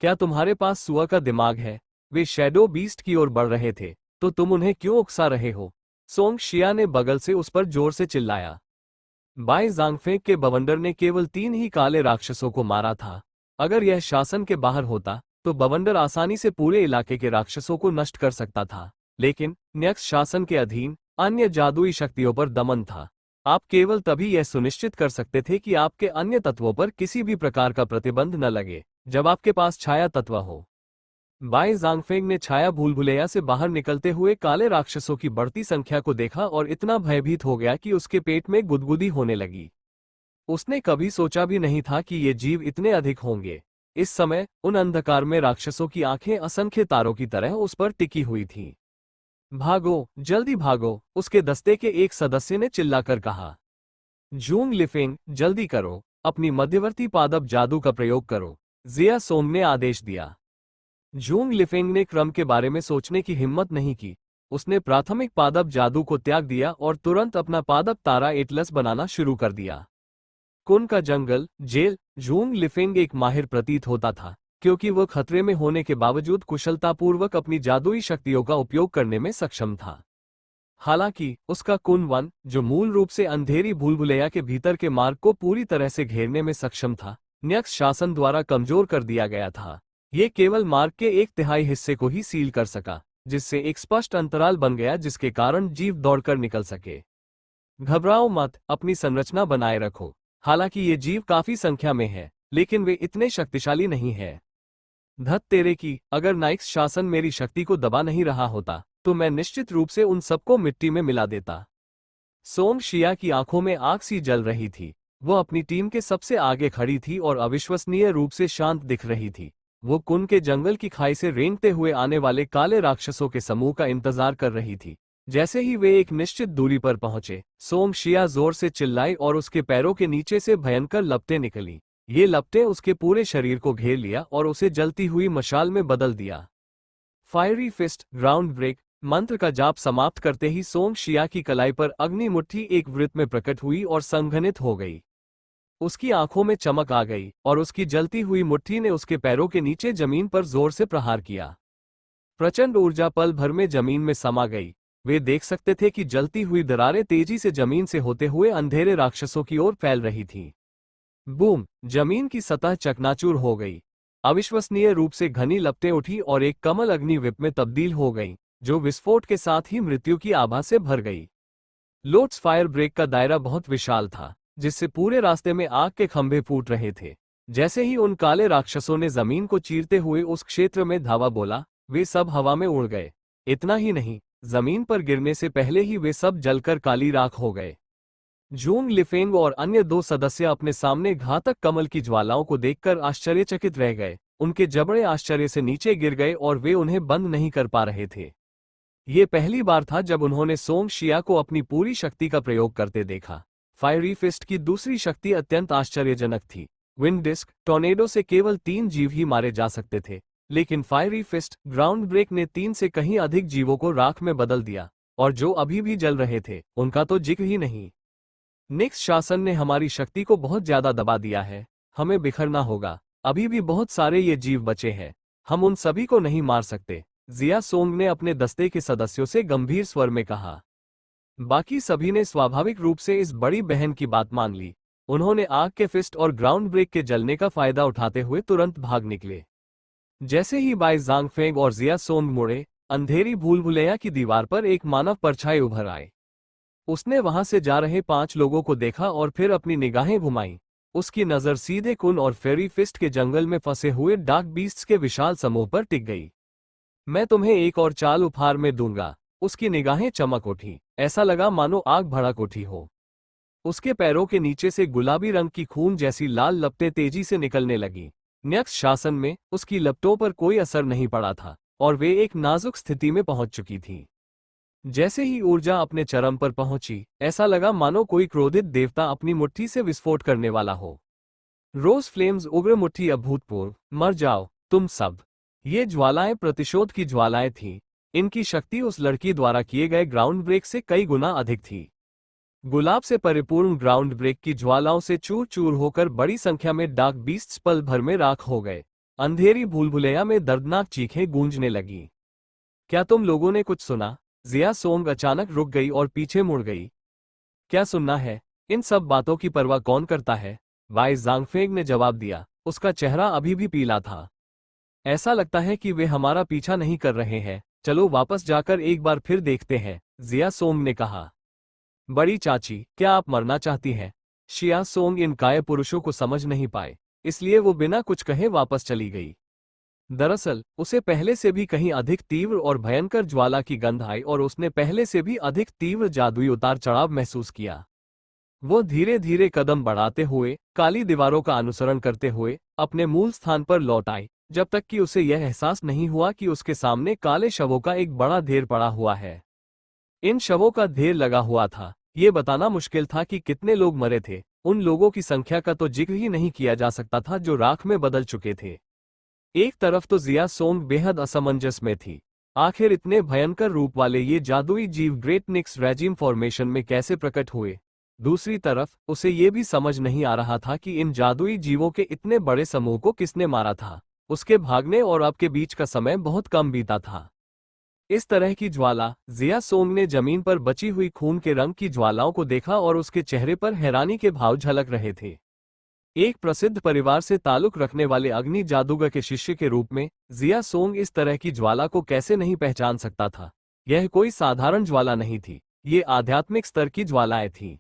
Speaker 1: क्या तुम्हारे पास सुअर का दिमाग है? वे शैडो बीस्ट की ओर बढ़ रहे थे, तो तुम उन्हें क्यों उकसा रहे हो? सोंग शिया ने बगल से उस पर जोर से चिल्लाया। बाय जांगफेंग के बवंडर ने केवल 3 ही काले राक्षसों को मारा था। अगर यह शासन के बाहर होता तो बवंडर आसानी से पूरे इलाके के राक्षसों को नष्ट कर सकता था, लेकिन न्यक्ष शासन के अधीन अन्य जादुई शक्तियों पर दमन था। आप केवल तभी यह सुनिश्चित कर सकते थे कि आपके अन्य तत्वों पर किसी भी प्रकार का प्रतिबंध न लगे, जब आपके पास छाया तत्व हो। बाय जांगफेंग ने छाया भूल भुलैया से बाहर निकलते हुए काले राक्षसों की बढ़ती संख्या को देखा और इतना भयभीत हो गया कि उसके पेट में गुदगुदी होने लगी। उसने कभी सोचा भी नहीं था कि ये जीव इतने अधिक होंगे। इस समय उन अंधकार में राक्षसों की आंखें असंख्य तारों की तरह उस पर टिकी हुई थीं। भागो, जल्दी भागो, उसके दस्ते के एक सदस्य ने चिल्लाकर कहा। जूंग लिफेंग, जल्दी करो, अपनी मध्यवर्ती पादप जादू का प्रयोग करो, जिया सोंग ने आदेश दिया। जूंग लिफेंग ने क्रम के बारे में सोचने की हिम्मत नहीं की। उसने प्राथमिक पादप जादू को त्याग दिया और तुरंत अपना पादप तारा एटलस बनाना शुरू कर दिया। कुन का जंगल, जेल। जूंग लिफेंग एक माहिर प्रतीत होता था, क्योंकि वह खतरे में होने के बावजूद कुशलतापूर्वक अपनी जादुई शक्तियों का उपयोग करने में सक्षम था। हालांकि उसका कुन वन, जो मूल रूप से अंधेरी भूलभुलैया के भीतर के मार्ग को पूरी तरह से घेरने में सक्षम था, न्यक्स शासन द्वारा कमजोर कर दिया गया था। ये केवल मार्ग के 1/3 हिस्से को ही सील कर सका, जिससे एक स्पष्ट अंतराल बन गया जिसके कारण जीव दौड़कर निकल सके। घबराओ मत, अपनी संरचना बनाए रखो। हालांकि ये जीव काफी संख्या में है, लेकिन वे इतने शक्तिशाली नहीं है। धत तेरे की, अगर नाइक्स शासन मेरी शक्ति को दबा नहीं रहा होता तो मैं निश्चित रूप से उन सबको मिट्टी में मिला देता। सोंग शिया की आंखों में आग सी जल रही थी। वो अपनी टीम के सबसे आगे खड़ी थी और अविश्वसनीय रूप से शांत दिख रही थी। वो कुन के जंगल की खाई से रेंगते हुए आने वाले काले राक्षसों के समूह का इंतजार कर रही थी। जैसे ही वे एक निश्चित दूरी पर पहुंचे, सोंग शिया जोर से चिल्लाई और उसके पैरों के नीचे से भयंकर लपटें निकली। ये लपटें उसके पूरे शरीर को घेर लिया और उसे जलती हुई मशाल में बदल दिया। Fiery fist, ground break. मंत्र का जाप समाप्त करते ही सोंग शिया की कलाई पर अग्नि मुट्ठी एक वृत्त में प्रकट हुई और संघनित हो गई। उसकी आंखों में चमक आ गई और उसकी जलती हुई मुट्ठी ने उसके पैरों के नीचे जमीन पर जोर से प्रहार किया। प्रचंड ऊर्जा पल भर में जमीन में समा गई। वे देख सकते थे कि जलती हुई दरारें तेजी से जमीन से होते हुए अंधेरे राक्षसों की ओर फैल रही थीं। बूम! जमीन की सतह चकनाचूर हो गई। अविश्वसनीय रूप से घनी लपटें उठी और एक कमल अग्नि विप में तब्दील हो गई, जो विस्फोट के साथ ही मृत्यु की आभा से भर गई। लोट्स फायर ब्रेक का दायरा बहुत विशाल था, जिससे पूरे रास्ते में आग के खंभे फूट रहे थे। जैसे ही उन काले राक्षसों ने जमीन को चीरते हुए उस क्षेत्र में धावा बोला, वे सब हवा में उड़ गए। इतना ही नहीं, जमीन पर गिरने से पहले ही वे सब जलकर काली राख हो गए। जूंग लिफेंग और अन्य 2 सदस्य अपने सामने घातक कमल की ज्वालाओं को देखकर आश्चर्यचकित रह गए। उनके जबड़े आश्चर्य से नीचे गिर गए और वे उन्हें बंद नहीं कर पा रहे थे। ये पहली बार था जब उन्होंने सोंग शिया को अपनी पूरी शक्ति का प्रयोग करते देखा। फायरी फिस्ट की दूसरी शक्ति अत्यंत आश्चर्यजनक थी। विंड डिस्क, टॉर्नेडो से केवल 3 जीव ही मारे जा सकते थे, लेकिन फायरी फिस्ट, ग्राउंड ब्रेक ने 3 से कहीं अधिक जीवों को राख में बदल दिया, और जो अभी भी जल रहे थे उनका तो जिक्र ही नहीं। निक्स शासन ने हमारी शक्ति को बहुत ज्यादा दबा दिया है। हमें बिखरना होगा। अभी भी बहुत सारे ये जीव बचे हैं। हम उन सभी को नहीं मार सकते, जिया सोंग ने अपने दस्ते के सदस्यों से गंभीर स्वर में कहा। बाकी सभी ने स्वाभाविक रूप से इस बड़ी बहन की बात मान ली। उन्होंने आग के फिस्ट और ग्राउंड ब्रेक के जलने का फायदा उठाते हुए तुरंत भाग निकले। जैसे ही बाई जांगफेंग और जिया सोंग मुड़े, अंधेरी भूलभुलैया की दीवार पर एक मानव परछाई उभर आए। उसने वहां से जा रहे 5 लोगों को देखा और फिर अपनी निगाहें घुमाई। उसकी नजर सीधे कुन और फेरी फिस्ट के जंगल में फंसे हुए डार्क बीस्ट्स के विशाल समूह पर टिक गई। मैं तुम्हें एक और चाल उपहार में दूंगा। उसकी निगाहें चमक उठी। ऐसा लगा मानो आग भड़क उठी हो। उसके पैरों के नीचे से गुलाबी रंग की खून जैसी लाल लपटें तेजी से निकलने लगी। न्यक्स शासन में उसकी लपटों पर कोई असर नहीं पड़ा था और वे एक नाजुक स्थिति में पहुंच चुकी थीं। जैसे ही ऊर्जा अपने चरम पर पहुंची, ऐसा लगा मानो कोई क्रोधित देवता अपनी मुट्ठी से विस्फोट करने वाला हो। रोज फ्लेम्स, उग्र मुट्ठी अभूतपूर्व, मर जाओ तुम सब। ये ज्वालाएं प्रतिशोध की ज्वालाएं थीं। इनकी शक्ति उस लड़की द्वारा किए गए ग्राउंड ब्रेक से कई गुना अधिक थी। गुलाब से परिपूर्ण ग्राउंड ब्रेक की ज्वालाओं से चूर चूर होकर बड़ी संख्या में डार्क बीस्ट्स पल भर में राख हो गए। अंधेरी भूलभुलैया में दर्दनाक चीखें गूंजने लगीं। क्या तुम लोगों ने कुछ सुना? जिया सोंग अचानक रुक गई और पीछे मुड़ गई। क्या सुनना है? इन सब बातों की परवाह कौन करता है? वाई जांगफेंग ने जवाब दिया। उसका चेहरा अभी भी पीला था। ऐसा लगता है कि वे हमारा पीछा नहीं कर रहे हैं। चलो वापस जाकर एक बार फिर देखते हैं, जिया सोंग ने कहा। बड़ी चाची, क्या आप मरना चाहती हैं? शिया सोंग इन काय पुरुषों को समझ नहीं पाए, इसलिए वो बिना कुछ कहे वापस चली गई। दरअसल उसे पहले से भी कहीं अधिक तीव्र और भयंकर ज्वाला की गंध आई और उसने पहले से भी अधिक तीव्र जादुई उतार चढ़ाव महसूस किया। वो धीरे धीरे कदम बढ़ाते हुए, काली दीवारों का अनुसरण करते हुए अपने मूल स्थान पर लौट आई, जब तक कि उसे यह एहसास नहीं हुआ कि उसके सामने काले शवों का एक बड़ा ढेर पड़ा हुआ है। इन शवों का ढेर लगा हुआ था। ये बताना मुश्किल था कि कितने लोग मरे थे। उन लोगों की संख्या का तो जिक्र ही नहीं किया जा सकता था जो राख में बदल चुके थे। एक तरफ तो जिया सोंग बेहद असमंजस में थी, आखिर इतने भयंकर रूप वाले ये जादुई जीव ग्रेट निक्स रेजिम फॉर्मेशन में कैसे प्रकट हुए। दूसरी तरफ उसे ये भी समझ नहीं आ रहा था कि इन जादुई जीवों के इतने बड़े समूह को किसने मारा था। उसके भागने और अब के बीच का समय बहुत कम बीता था। इस तरह की ज्वाला, जिया सोंग ने जमीन पर बची हुई खून के रंग की ज्वालाओं को देखा और उसके चेहरे पर हैरानी के भाव झलक रहे थे। एक प्रसिद्ध परिवार से ताल्लुक रखने वाले अग्नि जादूगर के शिष्य के रूप में जिया सोंग इस तरह की ज्वाला को कैसे नहीं पहचान सकता था। यह कोई साधारण ज्वाला नहीं थी, ये आध्यात्मिक स्तर की ज्वालाएं थीं।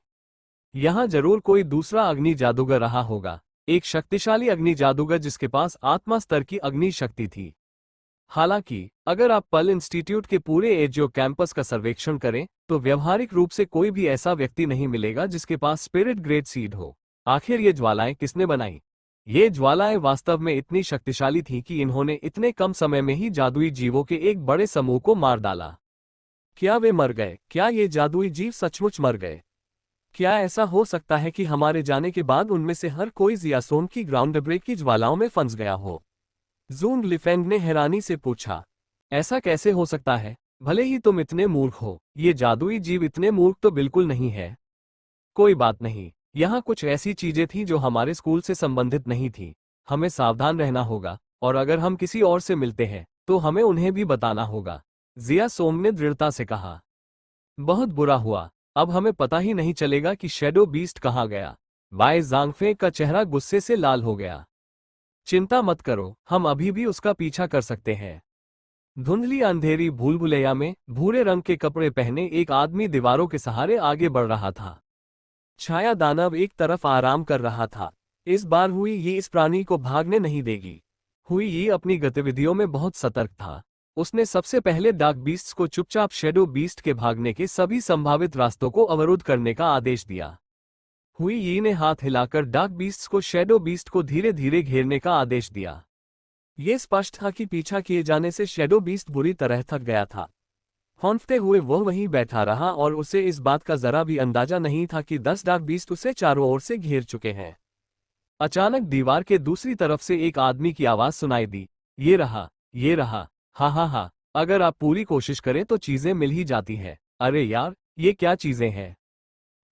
Speaker 1: यहाँ जरूर कोई दूसरा अग्नि जादूगर रहा होगा, एक शक्तिशाली अग्नि जादूगर जिसके पास आत्मा स्तर की अग्नि शक्ति थी। हालांकि अगर आप पर्ल इंस्टीट्यूट के पूरे एजियो कैंपस का सर्वेक्षण करें तो व्यवहारिक रूप से कोई भी ऐसा व्यक्ति नहीं मिलेगा जिसके पास स्पिरिट ग्रेड सीड हो। आखिर ये ज्वालाएं किसने बनाई? ये ज्वालाएं वास्तव में इतनी शक्तिशाली थीं कि इन्होंने इतने कम समय में ही जादुई जीवों के एक बड़े समूह को मार डाला। क्या वे मर गए? क्या ये जादुई जीव सचमुच मर गए? क्या ऐसा हो सकता है कि हमारे जाने के बाद उनमें से हर कोई जिया सोंग की ग्राउंड ब्रेक की ज्वालाओं में फंस गया हो? जूंग लिफेंग ने हैरानी से पूछा। ऐसा कैसे हो सकता है? भले ही तुम इतने मूर्ख हो, ये जादुई जीव इतने मूर्ख तो बिल्कुल नहीं है। कोई बात नहीं, यहाँ कुछ ऐसी चीजें थीं जो हमारे स्कूल से संबंधित नहीं थीं। हमें सावधान रहना होगा और अगर हम किसी और से मिलते हैं तो हमें उन्हें भी बताना होगा, जिया सोंग ने दृढ़ता से कहा। बहुत बुरा हुआ, अब हमें पता ही नहीं चलेगा कि शैडो बीस्ट कहाँ गया। बाय ज़ांगफे का चेहरा गुस्से से लाल हो गया। चिंता मत करो, हम अभी भी उसका पीछा कर सकते हैं। धुंधली अंधेरी भूलभुलैया में भूरे रंग के कपड़े पहने एक आदमी दीवारों के सहारे आगे बढ़ रहा था। छाया दानव एक तरफ आराम कर रहा था। इस बार हुई ये इस प्राणी को भागने नहीं देगी। हुई ये अपनी गतिविधियों में बहुत सतर्क था। उसने सबसे पहले डार्क बीस्ट्स को चुपचाप शैडो बीस्ट के भागने के सभी संभावित रास्तों को अवरुद्ध करने का आदेश दिया। हुई यी ने हाथ हिलाकर डार्क बीस्ट्स को शैडो बीस्ट को धीरे धीरे घेरने का आदेश दिया। ये स्पष्ट था कि पीछा किए जाने से शैडो बीस्ट बुरी तरह थक गया था। हौंफते हुए वह वहीं बैठा रहा और उसे इस बात का जरा भी अंदाजा नहीं था कि 10 डार्क बीस्ट उसे चारों ओर से घेर चुके हैं। अचानक दीवार के दूसरी तरफ से एक आदमी की आवाज सुनाई दी। ये रहा, ये रहा, हा हा हा, अगर आप पूरी कोशिश करें तो चीजें मिल ही जाती हैं। अरे यार, ये क्या चीजें हैं?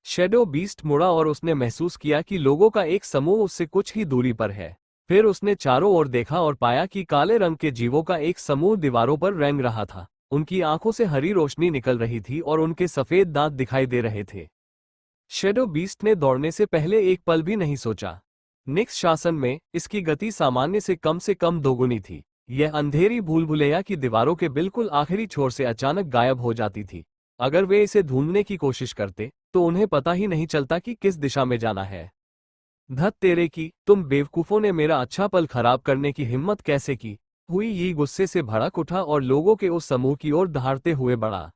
Speaker 1: शैडो बीस्ट मुड़ा और उसने महसूस किया कि लोगों का एक समूह उससे कुछ ही दूरी पर है। फिर उसने चारों ओर देखा और पाया कि काले रंग के जीवों का एक समूह दीवारों पर रेंग रहा था। उनकी आंखों से हरी रोशनी निकल रही थी और उनके सफेद दांत दिखाई दे रहे थे। शैडो बीस्ट ने दौड़ने से पहले एक पल भी नहीं सोचा। निक्स शासन में इसकी गति सामान्य से कम दोगुनी थी। यह अंधेरी भूलभुलैया की दीवारों के बिल्कुल आखिरी छोर से अचानक गायब हो जाती थी। अगर वे इसे ढूंढने की कोशिश करते तो उन्हें पता ही नहीं चलता कि किस दिशा में जाना है। धत तेरे की, तुम बेवकूफों ने मेरा अच्छा पल खराब करने की हिम्मत कैसे की? हुई ये गुस्से से भड़क उठा और लोगों के उस समूह की ओर दहाड़ते हुए बढ़ा।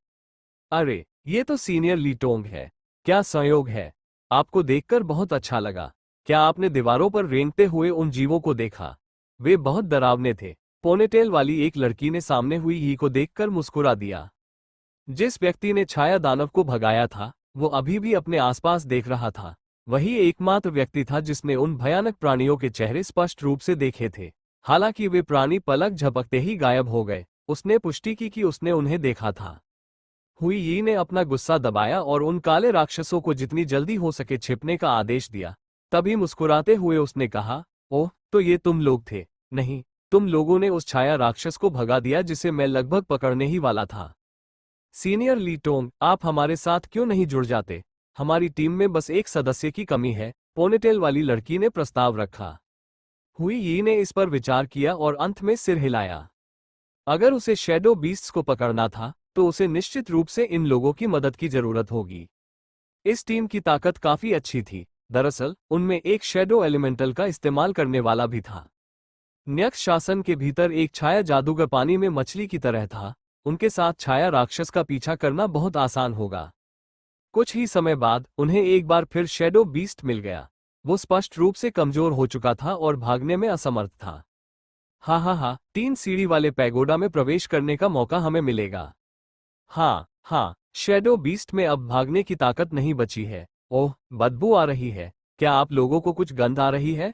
Speaker 1: अरे, ये तो सीनियर ली टोंग है। क्या संयोग है। आपको देखकर बहुत अच्छा लगा। क्या आपने दीवारों पर रेंगते हुए उन जीवों को देखा? वे बहुत डरावने थे। पोनीटेल वाली एक लड़की ने सामने हुई ही को देखकर मुस्कुरा दिया। जिस व्यक्ति ने छाया दानव को भगाया था वो अभी भी अपने आसपास देख रहा था। वही एकमात्र व्यक्ति था जिसने उन भयानक प्राणियों के चेहरे स्पष्ट रूप से देखे थे। हालांकि वे प्राणी पलक झपकते ही गायब हो गए। उसने पुष्टि की कि उसने उन्हें देखा था। हुई यी ने अपना गुस्सा दबाया और उन काले राक्षसों को जितनी जल्दी हो सके छिपने का आदेश दिया। तभी मुस्कुराते हुए उसने कहा, ओह, तो ये तुम लोग थे। नहीं, तुम लोगों ने उस छाया राक्षस को भगा दिया जिसे मैं लगभग पकड़ने ही वाला था। सीनियर ली टोंग, आप हमारे साथ क्यों नहीं जुड़ जाते? हमारी टीम में बस एक सदस्य की कमी है, पोनीटेल वाली लड़की ने प्रस्ताव रखा। हुई यी ने इस पर विचार किया और अंत में सिर हिलाया। अगर उसे शैडो बीस्ट्स को पकड़ना था तो उसे निश्चित रूप से इन लोगों की मदद की जरूरत होगी। इस टीम की ताकत काफी अच्छी थी। दरअसल उनमें एक शैडो एलिमेंटल का इस्तेमाल करने वाला भी था। न्यक्ष शासन के भीतर एक छाया जादूगर पानी में मछली की तरह था। उनके साथ छाया राक्षस का पीछा करना बहुत आसान होगा। कुछ ही समय बाद उन्हें एक बार फिर शैडो बीस्ट मिल गया। वो स्पष्ट रूप से कमजोर हो चुका था और भागने में असमर्थ था। हाँ हाँ हाँ, 3 सीढ़ी वाले पैगोडा में प्रवेश करने का मौका हमें मिलेगा। हाँ हाँ, शैडो बीस्ट में अब भागने की ताकत नहीं बची है। ओह, बदबू आ रही है। क्या आप लोगों को कुछ गंध आ रही है?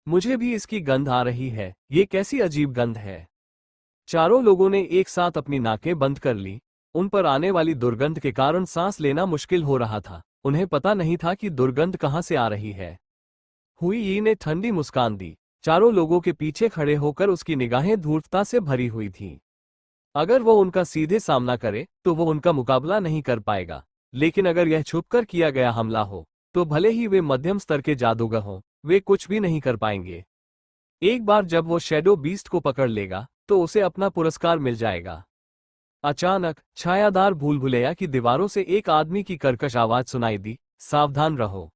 Speaker 1: मुझे भी इसकी गंध आ रही है, ये कैसी अजीब गंध है। चारों लोगों ने एक साथ अपनी नाकें बंद कर ली। उन पर आने वाली दुर्गंध के कारण सांस लेना मुश्किल हो रहा था। उन्हें पता नहीं था कि दुर्गंध कहाँ से आ रही है। हुई यी ने ठंडी मुस्कान दी। चारों लोगों के पीछे खड़े होकर उसकी निगाहें धूर्तता से भरी हुई थीं। अगर वो उनका सीधे सामना करे तो वो उनका मुकाबला नहीं कर पाएगा, लेकिन अगर यह छुपकर किया गया हमला हो तो भले ही वे मध्यम स्तर के जादूगर हों, वे कुछ भी नहीं कर पाएंगे। एक बार जब वो शैडो बीस्ट को पकड़ लेगा तो उसे अपना पुरस्कार मिल जाएगा। अचानक छायादार भूलभुलैया की दीवारों से एक आदमी की कर्कश आवाज सुनाई दी, सावधान रहो।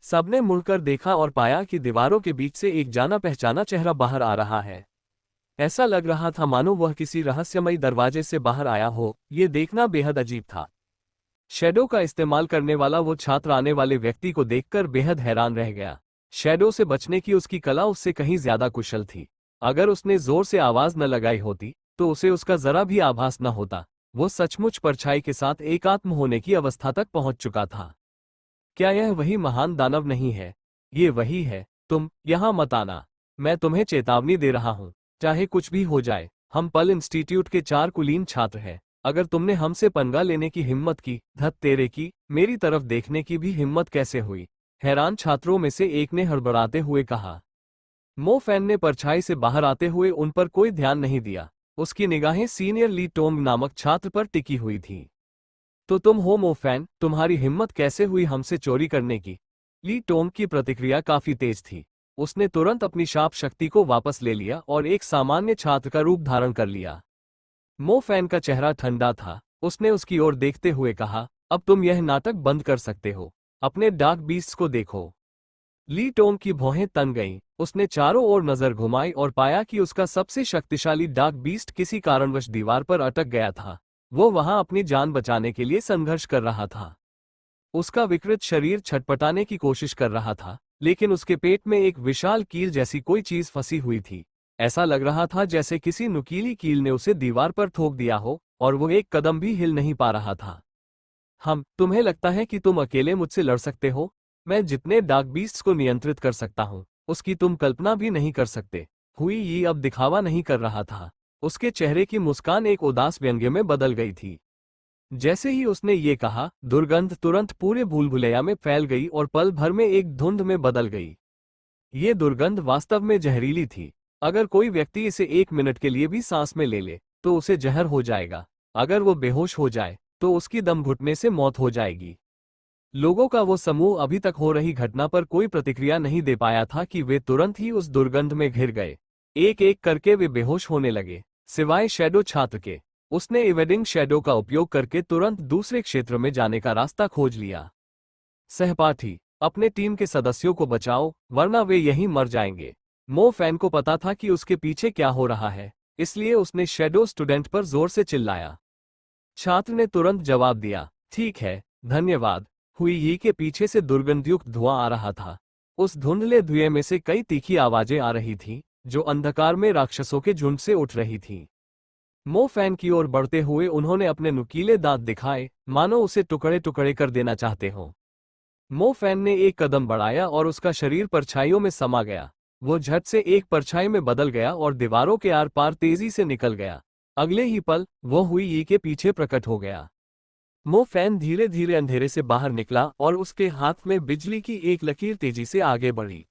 Speaker 1: सबने मुड़कर देखा और पाया कि दीवारों के बीच से एक जाना पहचाना चेहरा बाहर आ रहा है। ऐसा लग रहा था मानो वह किसी रहस्यमयी दरवाजे से बाहर आया हो। ये देखना बेहद अजीब था। शैडो का इस्तेमाल करने वाला वो छात्र आने वाले व्यक्ति को देखकर बेहद हैरान रह गया। शैडो से बचने की उसकी कला उससे कहीं ज्यादा कुशल थी। अगर उसने जोर से आवाज न लगाई होती तो उसे उसका जरा भी आभास न होता। वो सचमुच परछाई के साथ एकात्म होने की अवस्था तक पहुंच चुका था। क्या यह वही महान दानव नहीं है? ये वही है। तुम यहां मत आना। मैं तुम्हें चेतावनी दे रहा हूं। चाहे कुछ भी हो जाए, हम पल इंस्टीट्यूट के 4 कुलीन छात्र हैं। अगर तुमने हमसे पंगा लेने की हिम्मत की, धत तेरे की, मेरी तरफ देखने की भी हिम्मत कैसे हुई? हैरान छात्रों में से एक ने हड़बड़ाते हुए कहा। मो फैन ने परछाई से बाहर आते हुए उन पर कोई ध्यान नहीं दिया। उसकी निगाहें सीनियर ली टोंग नामक छात्र पर टिकी हुई थीं। तो तुम हो मो फैन, तुम्हारी हिम्मत कैसे हुई हमसे चोरी करने की? ली टोंग की प्रतिक्रिया काफी तेज थी। उसने तुरंत अपनी शाप शक्ति को वापस ले लिया और एक सामान्य छात्र का रूप धारण कर लिया। मो फैन का चेहरा ठंडा था। उसने उसकी ओर देखते हुए कहा, अब तुम यह नाटक बंद कर सकते हो। अपने डार्क बीस्ट्स को देखो। ली टोंग की भौहें तन गईं। उसने चारों ओर नजर घुमाई और पाया कि उसका सबसे शक्तिशाली डार्क बीस्ट किसी कारणवश दीवार पर अटक गया था। वो वहां अपनी जान बचाने के लिए संघर्ष कर रहा था। उसका विकृत शरीर छटपटाने की कोशिश कर रहा था, लेकिन उसके पेट में एक विशाल कील जैसी कोई चीज फंसी हुई थी। ऐसा लग रहा था जैसे किसी नुकीली कील ने उसे दीवार पर ठोक दिया हो और वो एक कदम भी हिल नहीं पा रहा था। तुम्हें लगता है कि तुम अकेले मुझसे लड़ सकते हो? मैं जितने डार्क बीस्ट्स को नियंत्रित कर सकता हूँ, उसकी तुम कल्पना भी नहीं कर सकते। हुई ये अब दिखावा नहीं कर रहा था। उसके चेहरे की मुस्कान एक उदास व्यंग्य में बदल गई थी। जैसे ही उसने ये कहा, दुर्गंध तुरंत पूरे भूलभुलैया में फैल गई और पल भर में एक धुंध में बदल गई। ये दुर्गंध वास्तव में जहरीली थी। अगर कोई व्यक्ति इसे 1 मिनट के लिए भी सांस में ले ले तो उसे जहर हो जाएगा। अगर वो बेहोश हो जाए तो उसकी दम घुटने से मौत हो जाएगी। लोगों का वो समूह अभी तक हो रही घटना पर कोई प्रतिक्रिया नहीं दे पाया था कि वे तुरंत ही उस दुर्गंध में घिर गए। एक एक करके वे बेहोश होने लगे, सिवाय शैडो छात्र के। उसने इवेडिंग शैडो का उपयोग करके तुरंत दूसरे क्षेत्र में जाने का रास्ता खोज लिया। सहपाठी, अपने टीम के सदस्यों को बचाओ, वरना वे यहीं मर जाएंगे। मो फैन को पता था कि उसके पीछे क्या हो रहा है, इसलिए उसने शैडो स्टूडेंट पर जोर से चिल्लाया। छात्र ने तुरंत जवाब दिया, ठीक है, धन्यवाद। हुई यी के पीछे से दुर्गंधयुक्त धुआं आ रहा था। उस धुंधले धुएं में से कई तीखी आवाजें आ रही थीं, जो अंधकार में राक्षसों के झुंड से उठ रही थीं। मो फैन की ओर बढ़ते हुए उन्होंने अपने नुकीले दांत दिखाए, मानो उसे टुकड़े टुकड़े कर देना चाहते हों। मो फैन ने एक कदम बढ़ाया और उसका शरीर परछाइयों में समा गया। वो झट से एक परछाई में बदल गया और दीवारों के आर पार तेजी से निकल गया। अगले ही पल वो हुई यी के पीछे प्रकट हो गया। मो फैन धीरे धीरे अंधेरे से बाहर निकला और उसके हाथ में बिजली की एक लकीर तेजी से आगे बढ़ी।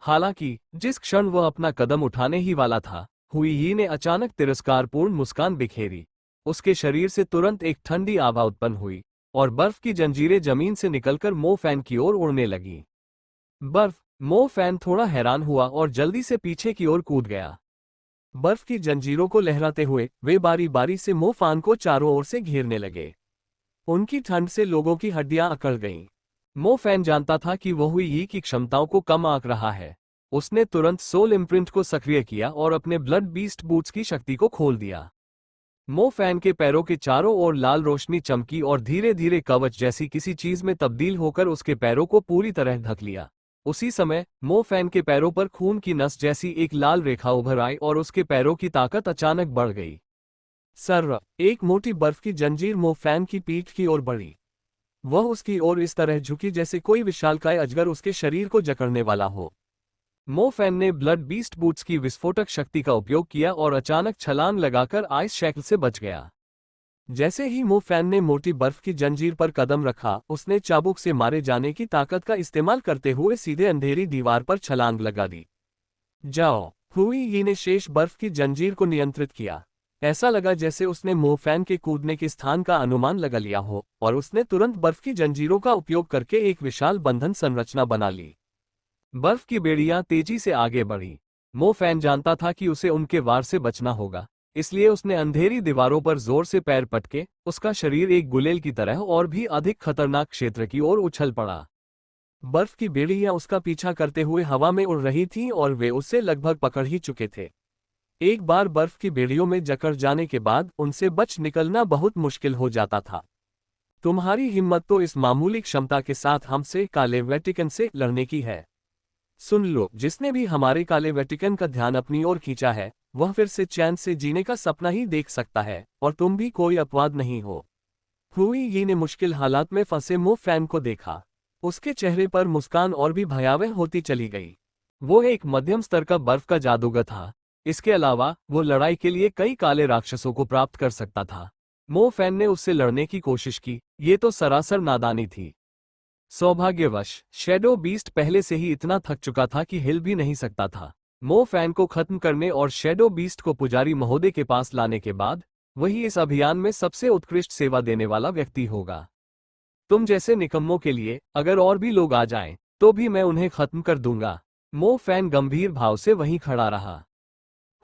Speaker 1: हालांकि जिस क्षण वह अपना कदम उठाने ही वाला था, हुई यी ने अचानक तिरस्कारपूर्ण मुस्कान बिखेरी। उसके शरीर से तुरंत एक ठंडी आभा उत्पन्न हुई और बर्फ की जंजीरें जमीन से निकलकर मो फैन की ओर उड़ने लगी। बर्फ! मो फैन थोड़ा हैरान हुआ और जल्दी से पीछे की ओर कूद गया। बर्फ की जंजीरों को लहराते हुए वे बारी बारी से मो फैन को चारों ओर से घेरने लगे। उनकी ठंड से लोगों की हड्डियां अकड़ गईं। मो फैन जानता था कि वह हुई यी की क्षमताओं को कम आंक रहा है। उसने तुरंत सोल इम्प्रिंट को सक्रिय किया और अपने ब्लड बीस्ट बूट्स की शक्ति को खोल दिया। मो फैन के पैरों के चारों ओर लाल रोशनी चमकी और धीरे धीरे कवच जैसी किसी चीज में तब्दील होकर उसके पैरों को पूरी तरह ढक लिया। उसी समय मो फैन के पैरों पर खून की नस जैसी एक लाल रेखा उभर आई और उसके पैरों की ताकत अचानक बढ़ गई। सर्र! एक मोटी बर्फ की जंजीर मो फैन की पीठ की ओर बढ़ी। वह उसकी ओर इस तरह झुकी जैसे कोई विशालकाय अजगर उसके शरीर को जकड़ने वाला हो। मो फैन ने ब्लड बीस्ट बूट्स की विस्फोटक शक्ति का उपयोग किया और अचानक छलांग लगाकर आइस शैकल से बच गया। जैसे ही मो फैन ने मोटी बर्फ की जंजीर पर कदम रखा, उसने चाबुक से मारे जाने की ताकत का इस्तेमाल करते हुए सीधे अंधेरी दीवार पर छलांग लगा दी। जाओ, हुई यी ने शेष बर्फ की जंजीर को नियंत्रित किया। ऐसा लगा जैसे उसने मो फैन के कूदने के स्थान का अनुमान लगा लिया हो और उसने तुरंत बर्फ की जंजीरों का उपयोग करके एक विशाल बंधन संरचना बना ली। बर्फ की बेड़ियां तेजी से आगे बढ़ी। मो फैन जानता था कि उसे उनके वार से बचना होगा, इसलिए उसने अंधेरी दीवारों पर जोर से पैर पटके उसका शरीर एक गुलेल की तरह और भी अधिक खतरनाक क्षेत्र की ओर उछल पड़ा। बर्फ की बेड़ियां उसका पीछा करते हुए हवा में उड़ रही थीं और वे उसे लगभग पकड़ ही चुके थे। एक बार बर्फ की बेड़ियों में जकड़ जाने के बाद उनसे बच निकलना बहुत मुश्किल हो जाता था। तुम्हारी हिम्मत तो इस मामूली क्षमता के साथ हमसे, काले वेटिकन से, लड़ने की है। सुन लो, जिसने भी हमारे काले वेटिकन का ध्यान अपनी ओर खींचा है, वह फिर से चैन से जीने का सपना ही देख सकता है, और तुम भी कोई अपवाद नहीं हो। हुई यी ने मुश्किल हालात में फंसे मो फैन को देखा। उसके चेहरे पर मुस्कान और भी भयावह होती चली गई। वो एक मध्यम स्तर का बर्फ का जादूगर था। इसके अलावा वो लड़ाई के लिए कई काले राक्षसों को प्राप्त कर सकता था। मो फैन ने उससे लड़ने की कोशिश की, ये तो सरासर नादानी थी। सौभाग्यवश शैडो बीस्ट पहले से ही इतना थक चुका था कि हिल भी नहीं सकता था। मो फैन को खत्म करने और शैडो बीस्ट को पुजारी महोदय के पास लाने के बाद वही इस अभियान में सबसे उत्कृष्ट सेवा देने वाला व्यक्ति होगा। तुम जैसे निकम्मों के लिए अगर और भी लोग आ जाएं, तो भी मैं उन्हें खत्म कर दूंगा। मो फैन गंभीर भाव से वहीं खड़ा रहा।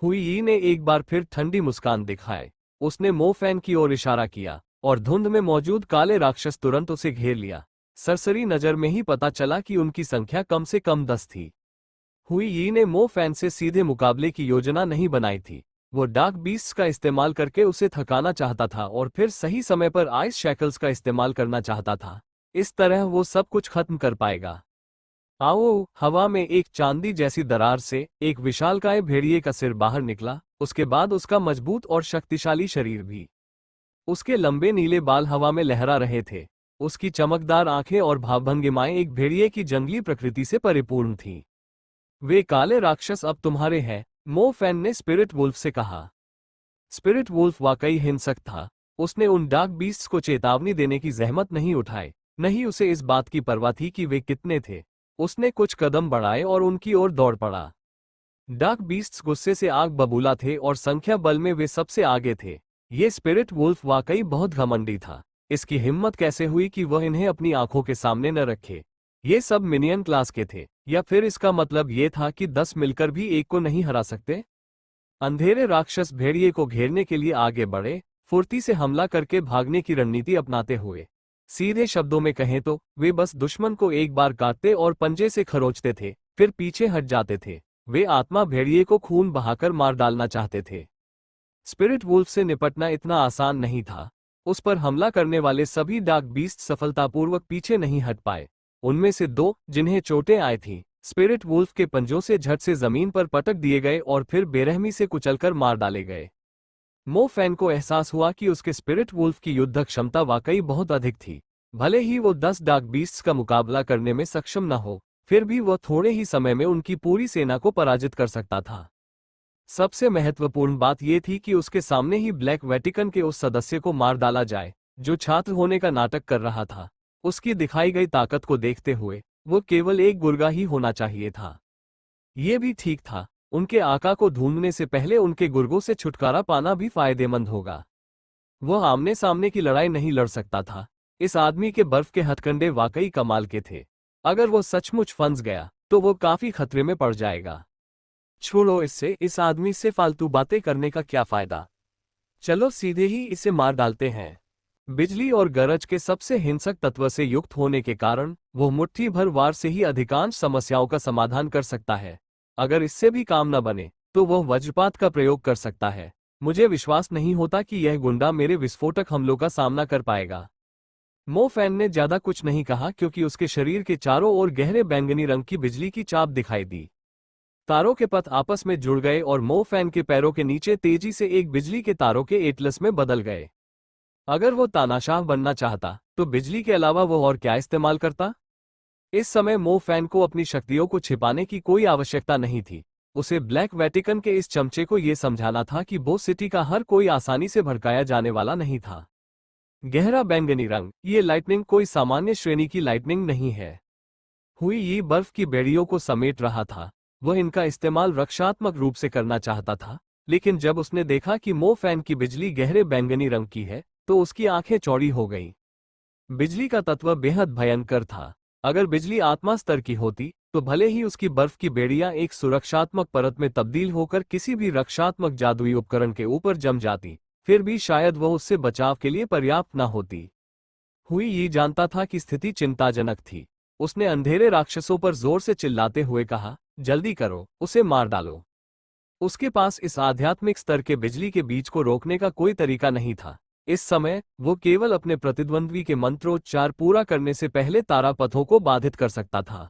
Speaker 1: हुई यी ने एक बार फिर ठंडी मुस्कान दिखाए। उसने मो फैन की ओर इशारा किया और धुंध में मौजूद काले राक्षस तुरंत उसे घेर लिया। सरसरी नजर में ही पता चला कि उनकी संख्या कम से कम 10 थी। हुई यी ने मो फैन से सीधे मुकाबले की योजना नहीं बनाई थी। वो डार्क बीस्ट्स का इस्तेमाल करके उसे थकाना चाहता था और फिर सही समय पर आइस शैकल्स का इस्तेमाल करना चाहता था। इस तरह वो सब कुछ खत्म कर पाएगा। आओ, हवा में एक चांदी जैसी दरार से एक विशालकाय भेड़िए का सिर बाहर निकला, उसके बाद उसका मजबूत और शक्तिशाली शरीर भी। उसके लंबे नीले बाल हवा में लहरा रहे थे। उसकी चमकदार आंखें और भावभंगिमाएं एक भेड़िए की जंगली प्रकृति से परिपूर्ण थीं। वे काले राक्षस अब तुम्हारे हैं, मो फैन ने स्पिरिट वुल्फ से कहा। स्पिरिट वुल्फ वाकई हिंसक था। उसने उन डार्क बीस्ट्स को चेतावनी देने की जहमत नहीं उठाई, नहीं उसे इस बात की परवाह थी कि वे कितने थे। उसने कुछ कदम बढ़ाए और उनकी ओर दौड़ पड़ा। डार्क बीस्ट्स गुस्से से आग बबूला थे और संख्या बल में वे सबसे आगे थे। ये स्पिरिट वुल्फ वाकई बहुत घमंडी था। इसकी हिम्मत कैसे हुई कि वह इन्हें अपनी आंखों के सामने न रखे। ये सब मिनियन क्लास के थे, या फिर इसका मतलब ये था कि 10 मिलकर भी एक को नहीं हरा सकते। अंधेरे राक्षस भेड़िए को घेरने के लिए आगे बढ़े, फुर्ती से हमला करके भागने की रणनीति अपनाते हुए। सीधे शब्दों में कहें तो वे बस दुश्मन को एक बार काटते और पंजे से खरोंचते थे, फिर पीछे हट जाते थे। वे आत्मा भेड़िए को खून बहाकर मार डालना चाहते थे। स्पिरिट वुल्फ से निपटना इतना आसान नहीं था। उस पर हमला करने वाले सभी डार्क बीस्ट सफलतापूर्वक पीछे नहीं हट पाए। उनमें से 2, जिन्हें चोटें आई थीं, स्पिरिट वुल्फ के पंजों से झट से जमीन पर पटक दिए गए और फिर बेरहमी से कुचलकर मार डाले गए। मो फैन को एहसास हुआ कि उसके स्पिरिट वुल्फ की युद्ध क्षमता वाकई बहुत अधिक थी। भले ही वो 10 डार्क बीस्ट्स का मुकाबला करने में सक्षम न हो, फिर भी वह थोड़े ही समय में उनकी पूरी सेना को पराजित कर सकता था। सबसे महत्वपूर्ण बात यह थी कि उसके सामने ही ब्लैक वेटिकन के उस सदस्य को मार डाला जाए जो छात्र होने का नाटक कर रहा था। उसकी दिखाई गई ताकत को देखते हुए वो केवल एक गुर्गा ही होना चाहिए था। ये भी ठीक था, उनके आका को ढूंढने से पहले उनके गुर्गों से छुटकारा पाना भी फायदेमंद होगा। वह आमने सामने की लड़ाई नहीं लड़ सकता था। इस आदमी के बर्फ के हथकंडे वाकई कमाल के थे। अगर वो सचमुच फंस गया तो वो काफी खतरे में पड़ जाएगा। छोड़ो इससे, इस आदमी से फालतू बातें करने का क्या फायदा। चलो सीधे ही इसे मार डालते हैं। बिजली और गरज के सबसे हिंसक तत्व से युक्त होने के कारण वो मुट्ठी भर वार से ही अधिकांश समस्याओं का समाधान कर सकता है। अगर इससे भी काम न बने तो वह वज्रपात का प्रयोग कर सकता है। मुझे विश्वास नहीं होता कि यह गुंडा मेरे विस्फोटक हमलों का सामना कर पाएगा। मो फैन ने ज्यादा कुछ नहीं कहा क्योंकि उसके शरीर के चारों ओर गहरे बैंगनी रंग की बिजली की चाप दिखाई दी। तारों के पथ आपस में जुड़ गए और मो फैन के पैरों के नीचे तेजी से एक बिजली के तारों के एटलस में बदल गए। अगर वो तानाशाह बनना चाहता तो बिजली के अलावा वो और क्या इस्तेमाल करता। इस समय मो फैन को अपनी शक्तियों को छिपाने की कोई आवश्यकता नहीं थी। उसे ब्लैक वेटिकन के इस चमचे को यह समझाना था कि बो सिटी का हर कोई आसानी से भड़काया जाने वाला नहीं था। गहरा बैंगनी रंग, ये लाइटनिंग कोई सामान्य श्रेणी की लाइटनिंग नहीं है। हुई ये बर्फ की बेड़ियों को समेट रहा था। वह इनका इस्तेमाल रक्षात्मक रूप से करना चाहता था, लेकिन जब उसने देखा कि मो फैन की बिजली गहरे बैंगनी रंग की है, तो उसकी आंखें चौड़ी हो गईं। बिजली का तत्व बेहद भयंकर था। अगर बिजली आत्मा स्तर की होती, तो भले ही उसकी बर्फ की बेड़ियां एक सुरक्षात्मक परत में तब्दील होकर किसी भी रक्षात्मक जादुई उपकरण के ऊपर जम जाती, फिर भी शायद वह उससे बचाव के लिए पर्याप्त न होती। हुई ये जानता था कि स्थिति चिंताजनक थी। उसने अंधेरे राक्षसों पर जोर से चिल्लाते हुए कहा, जल्दी करो, उसे मार डालो। उसके पास इस आध्यात्मिक स्तर के बिजली के बीच को रोकने का कोई तरीका नहीं था। इस समय वो केवल अपने प्रतिद्वंद्वी के मंत्रोच्चार पूरा करने से पहले तारापथों को बाधित कर सकता था।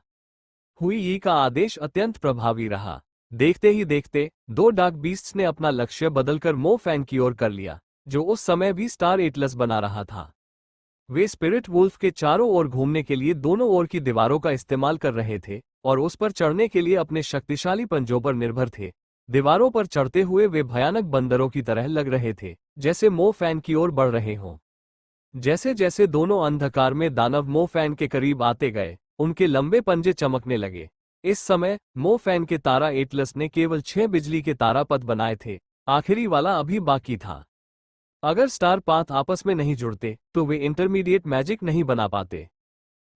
Speaker 1: हुई यी का आदेश अत्यंत प्रभावी रहा। देखते ही देखते दो डार्क बीस्ट्स ने अपना लक्ष्य बदलकर मो फैन की ओर कर लिया, जो उस समय भी स्टार एटलस बना रहा था। वे स्पिरिट वुल्फ के चारों ओर घूमने के लिए दोनों ओर की दीवारों का इस्तेमाल कर रहे थे और उस पर चढ़ने के लिए अपने शक्तिशाली पंजों पर निर्भर थे। दीवारों पर चढ़ते हुए वे भयानक बंदरों की तरह लग रहे थे, जैसे मो फैन की ओर बढ़ रहे हों। जैसे जैसे दोनों अंधकार में दानव मो फैन के करीब आते गए, उनके लंबे पंजे चमकने लगे। इस समय मो फैन के तारा एटलस ने केवल 6 बिजली के तारापथ बनाए थे, आखिरी वाला अभी बाकी था। अगर स्टार पाथ आपस में नहीं जुड़ते, तो वे इंटरमीडिएट मैजिक नहीं बना पाते।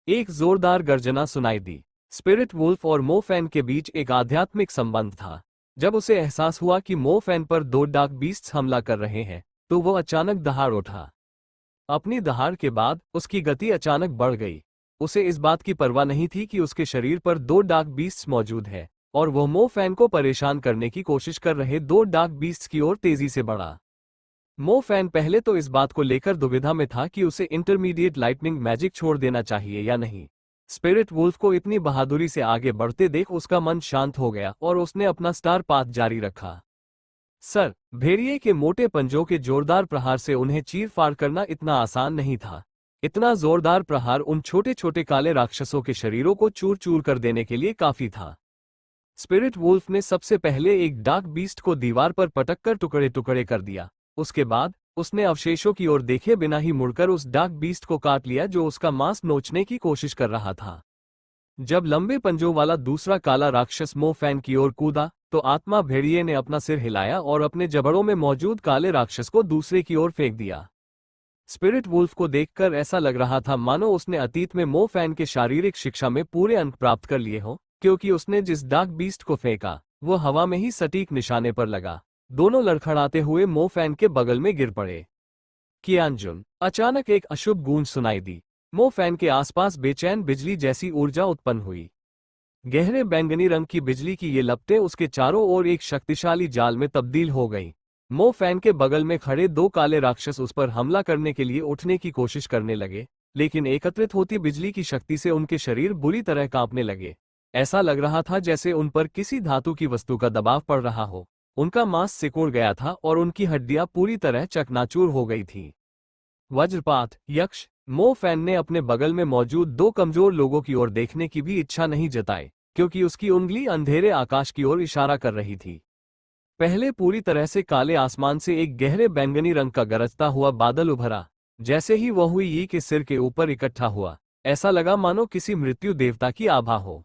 Speaker 1: एक जोरदार गर्जना सुनाई दी। स्पिरिट वुल्फ और मो फैन के बीच एक आध्यात्मिक संबंध था। जब उसे एहसास हुआ कि मो फैन पर दो डार्क बीस्ट्स हमला कर रहे हैं, तो वो अचानक दहाड़ उठा। अपनी दहाड़ के बाद उसकी गति अचानक बढ़ गई। उसे इस बात की परवाह नहीं थी कि उसके शरीर पर दो डार्क बीस्ट्स मौजूद है, और वो मो फैन को परेशान करने की कोशिश कर रहे दो डार्क बीस्ट्स की ओर तेजी से बढ़ा। मो फैन पहले तो इस बात को लेकर दुविधा में था कि उसे इंटरमीडिएट लाइटनिंग मैजिक छोड़ देना चाहिए या नहीं। स्पिरिट वुल्फ को इतनी बहादुरी से आगे बढ़ते देख उसका मन शांत हो गया और उसने अपना स्टार पाथ जारी रखा। सर, भेड़िए के मोटे पंजों के जोरदार प्रहार से उन्हें चीर-फाड़ करना इतना आसान नहीं था। इतना जोरदार प्रहार उन छोटे-छोटे काले राक्षसों के शरीरों को चूर-चूर कर देने के लिए काफी था। स्पिरिट वुल्फ ने सबसे पहले एक डार्क बीस्ट को दीवार पर पटककर टुकड़े-टुकड़े कर दिया। उसके बाद उसने अवशेषों की ओर देखे बिना ही मुड़कर उस डार्क बीस्ट को काट लिया जो उसका मांस नोचने की कोशिश कर रहा था। जब लंबे पंजों वाला दूसरा काला राक्षस मो फैन की ओर कूदा, तो आत्मा भेड़िए ने अपना सिर हिलाया और अपने जबड़ों में मौजूद काले राक्षस को दूसरे की ओर फेंक दिया। स्पिरिट वुल्फ को देखकर ऐसा लग रहा था मानो उसने अतीत में मो फैन के शारीरिक शिक्षा में पूरे अंक प्राप्त कर लिए हों, क्योंकि उसने जिस डार्क बीस्ट को फेंका, वो हवा में ही सटीक निशाने पर लगा। दोनों लड़खड़ाते हुए मो फैन के बगल में गिर पड़े। कियानजुन, अचानक एक अशुभ गूंज सुनाई दी। मो फैन के आसपास बेचैन बिजली जैसी ऊर्जा उत्पन्न हुई। गहरे बैंगनी रंग की बिजली की ये लपटें उसके चारों ओर एक शक्तिशाली जाल में तब्दील हो गईं। मो फैन के बगल में खड़े दो काले राक्षस उस पर हमला करने के लिए उठने की कोशिश करने लगे, लेकिन एकत्रित होती बिजली की शक्ति से उनके शरीर बुरी तरह कांपने लगे। ऐसा लग रहा था जैसे उन पर किसी धातु की वस्तु का दबाव पड़ रहा हो। उनका मांस सिकुड़ गया था और उनकी हड्डियां पूरी तरह चकनाचूर हो गई थीं। वज्रपात, यक्ष, मो फैन ने अपने बगल में मौजूद दो कमजोर लोगों की ओर देखने की भी इच्छा नहीं जताई, क्योंकि उसकी उंगली अंधेरे आकाश की ओर इशारा कर रही थी। पहले पूरी तरह से काले आसमान से एक गहरे बैंगनी रंग का गरजता हुआ बादल उभरा। जैसे ही वह हुई यी के सिर के ऊपर इकट्ठा हुआ, ऐसा लगा मानो किसी मृत्यु देवता की आभा हो।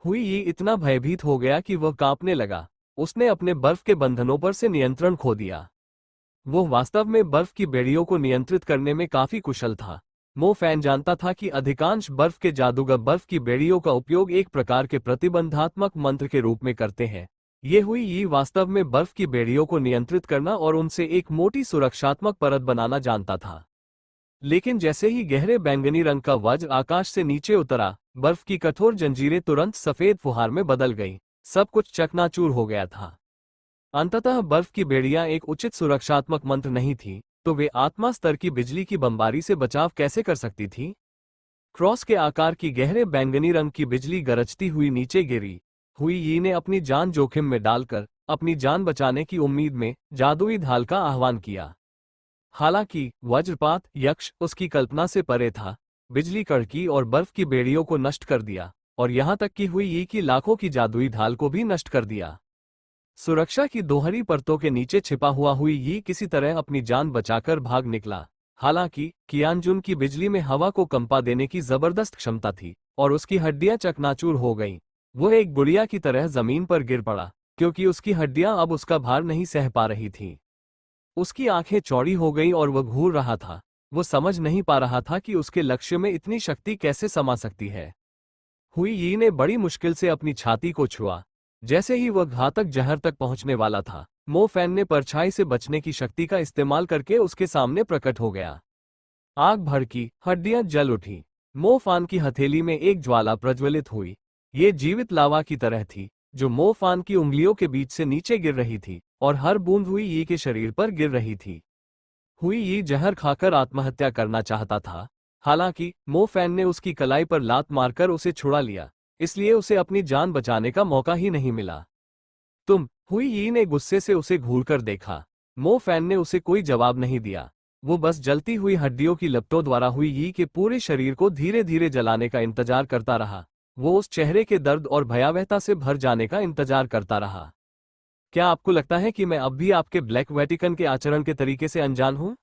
Speaker 1: हुई यी इतना भयभीत हो गया कि वह कांपने लगा। उसने अपने बर्फ के बंधनों पर से नियंत्रण खो दिया। वो वास्तव में बर्फ की बेड़ियों को नियंत्रित करने में काफी कुशल था। मो फैन जानता था कि अधिकांश बर्फ के जादूगर बर्फ की बेड़ियों का उपयोग एक प्रकार के प्रतिबंधात्मक मंत्र के रूप में करते हैं। ये हुई यी वास्तव में बर्फ की बेड़ियों को नियंत्रित करना और उनसे एक मोटी सुरक्षात्मक परत बनाना जानता था। लेकिन जैसे ही गहरे बैंगनी रंग का वज्र आकाश से नीचे उतरा, बर्फ की कठोर जंजीरें तुरंत सफेद फुहार में बदल गईं। सब कुछ चकनाचूर हो गया था। अंततः बर्फ की बेड़ियां एक उचित सुरक्षात्मक मंत्र नहीं थी, तो वे आत्मा स्तर की बिजली की बमबारी से बचाव कैसे कर सकती थी? क्रॉस के आकार की गहरे बैंगनी रंग की बिजली गरजती हुई नीचे गिरी। हुई यी ने अपनी जान जोखिम में डालकर अपनी जान बचाने की उम्मीद में जादुई ढाल का आह्वान किया। हालांकि वज्रपात, यक्ष उसकी कल्पना से परे था। बिजली कड़की और बर्फ की बेड़ियों को नष्ट कर दिया, और यहां तक कि हुई यी की लाखों की जादुई ढाल को भी नष्ट कर दिया। सुरक्षा की दोहरी परतों के नीचे छिपा हुआ हुई यी किसी तरह अपनी जान बचाकर भाग निकला। हालांकि कियानजुन की बिजली में हवा को कंपा देने की जबरदस्त क्षमता थी, और उसकी हड्डियां चकनाचूर हो गईं। वो एक गुड़िया की तरह जमीन पर गिर पड़ा, क्योंकि उसकी हड्डियां अब उसका भार नहीं सह पा रही थीं। उसकी आंखें चौड़ी हो गईं और वह घूर रहा था। वो समझ नहीं पा रहा था कि उसके लक्ष्य में इतनी शक्ति कैसे समा सकती है। हुई यी ने बड़ी मुश्किल से अपनी छाती को छुआ। जैसे ही वह घातक जहर तक पहुंचने वाला था, मो फैन ने परछाई से बचने की शक्ति का इस्तेमाल करके उसके सामने प्रकट हो गया। आग भड़की, हड्डियां जल उठी। मो फान की हथेली में एक ज्वाला प्रज्वलित हुई। ये जीवित लावा की तरह थी, जो मो फान की उंगलियों के बीच से नीचे गिर रही थी और हर बूंद हुई यी के शरीर पर गिर रही थी। हुई यी जहर खाकर आत्महत्या करना चाहता था। हालांकि मो फैन ने उसकी कलाई पर लात मारकर उसे छुड़ा लिया, इसलिए उसे अपनी जान बचाने का मौका ही नहीं मिला। तुम, हुई यी ने गुस्से से उसे घूरकर देखा। मो फैन ने उसे कोई जवाब नहीं दिया। वो बस जलती हुई हड्डियों की लपटों द्वारा हुई यी के पूरे शरीर को धीरे धीरे जलाने का इंतजार करता रहा। वो उस चेहरे के दर्द और भयावहता से भर जाने का इंतजार करता रहा। क्या आपको लगता है कि मैं अब भी आपके ब्लैक वेटिकन के आचरण के तरीके से अनजान हूं?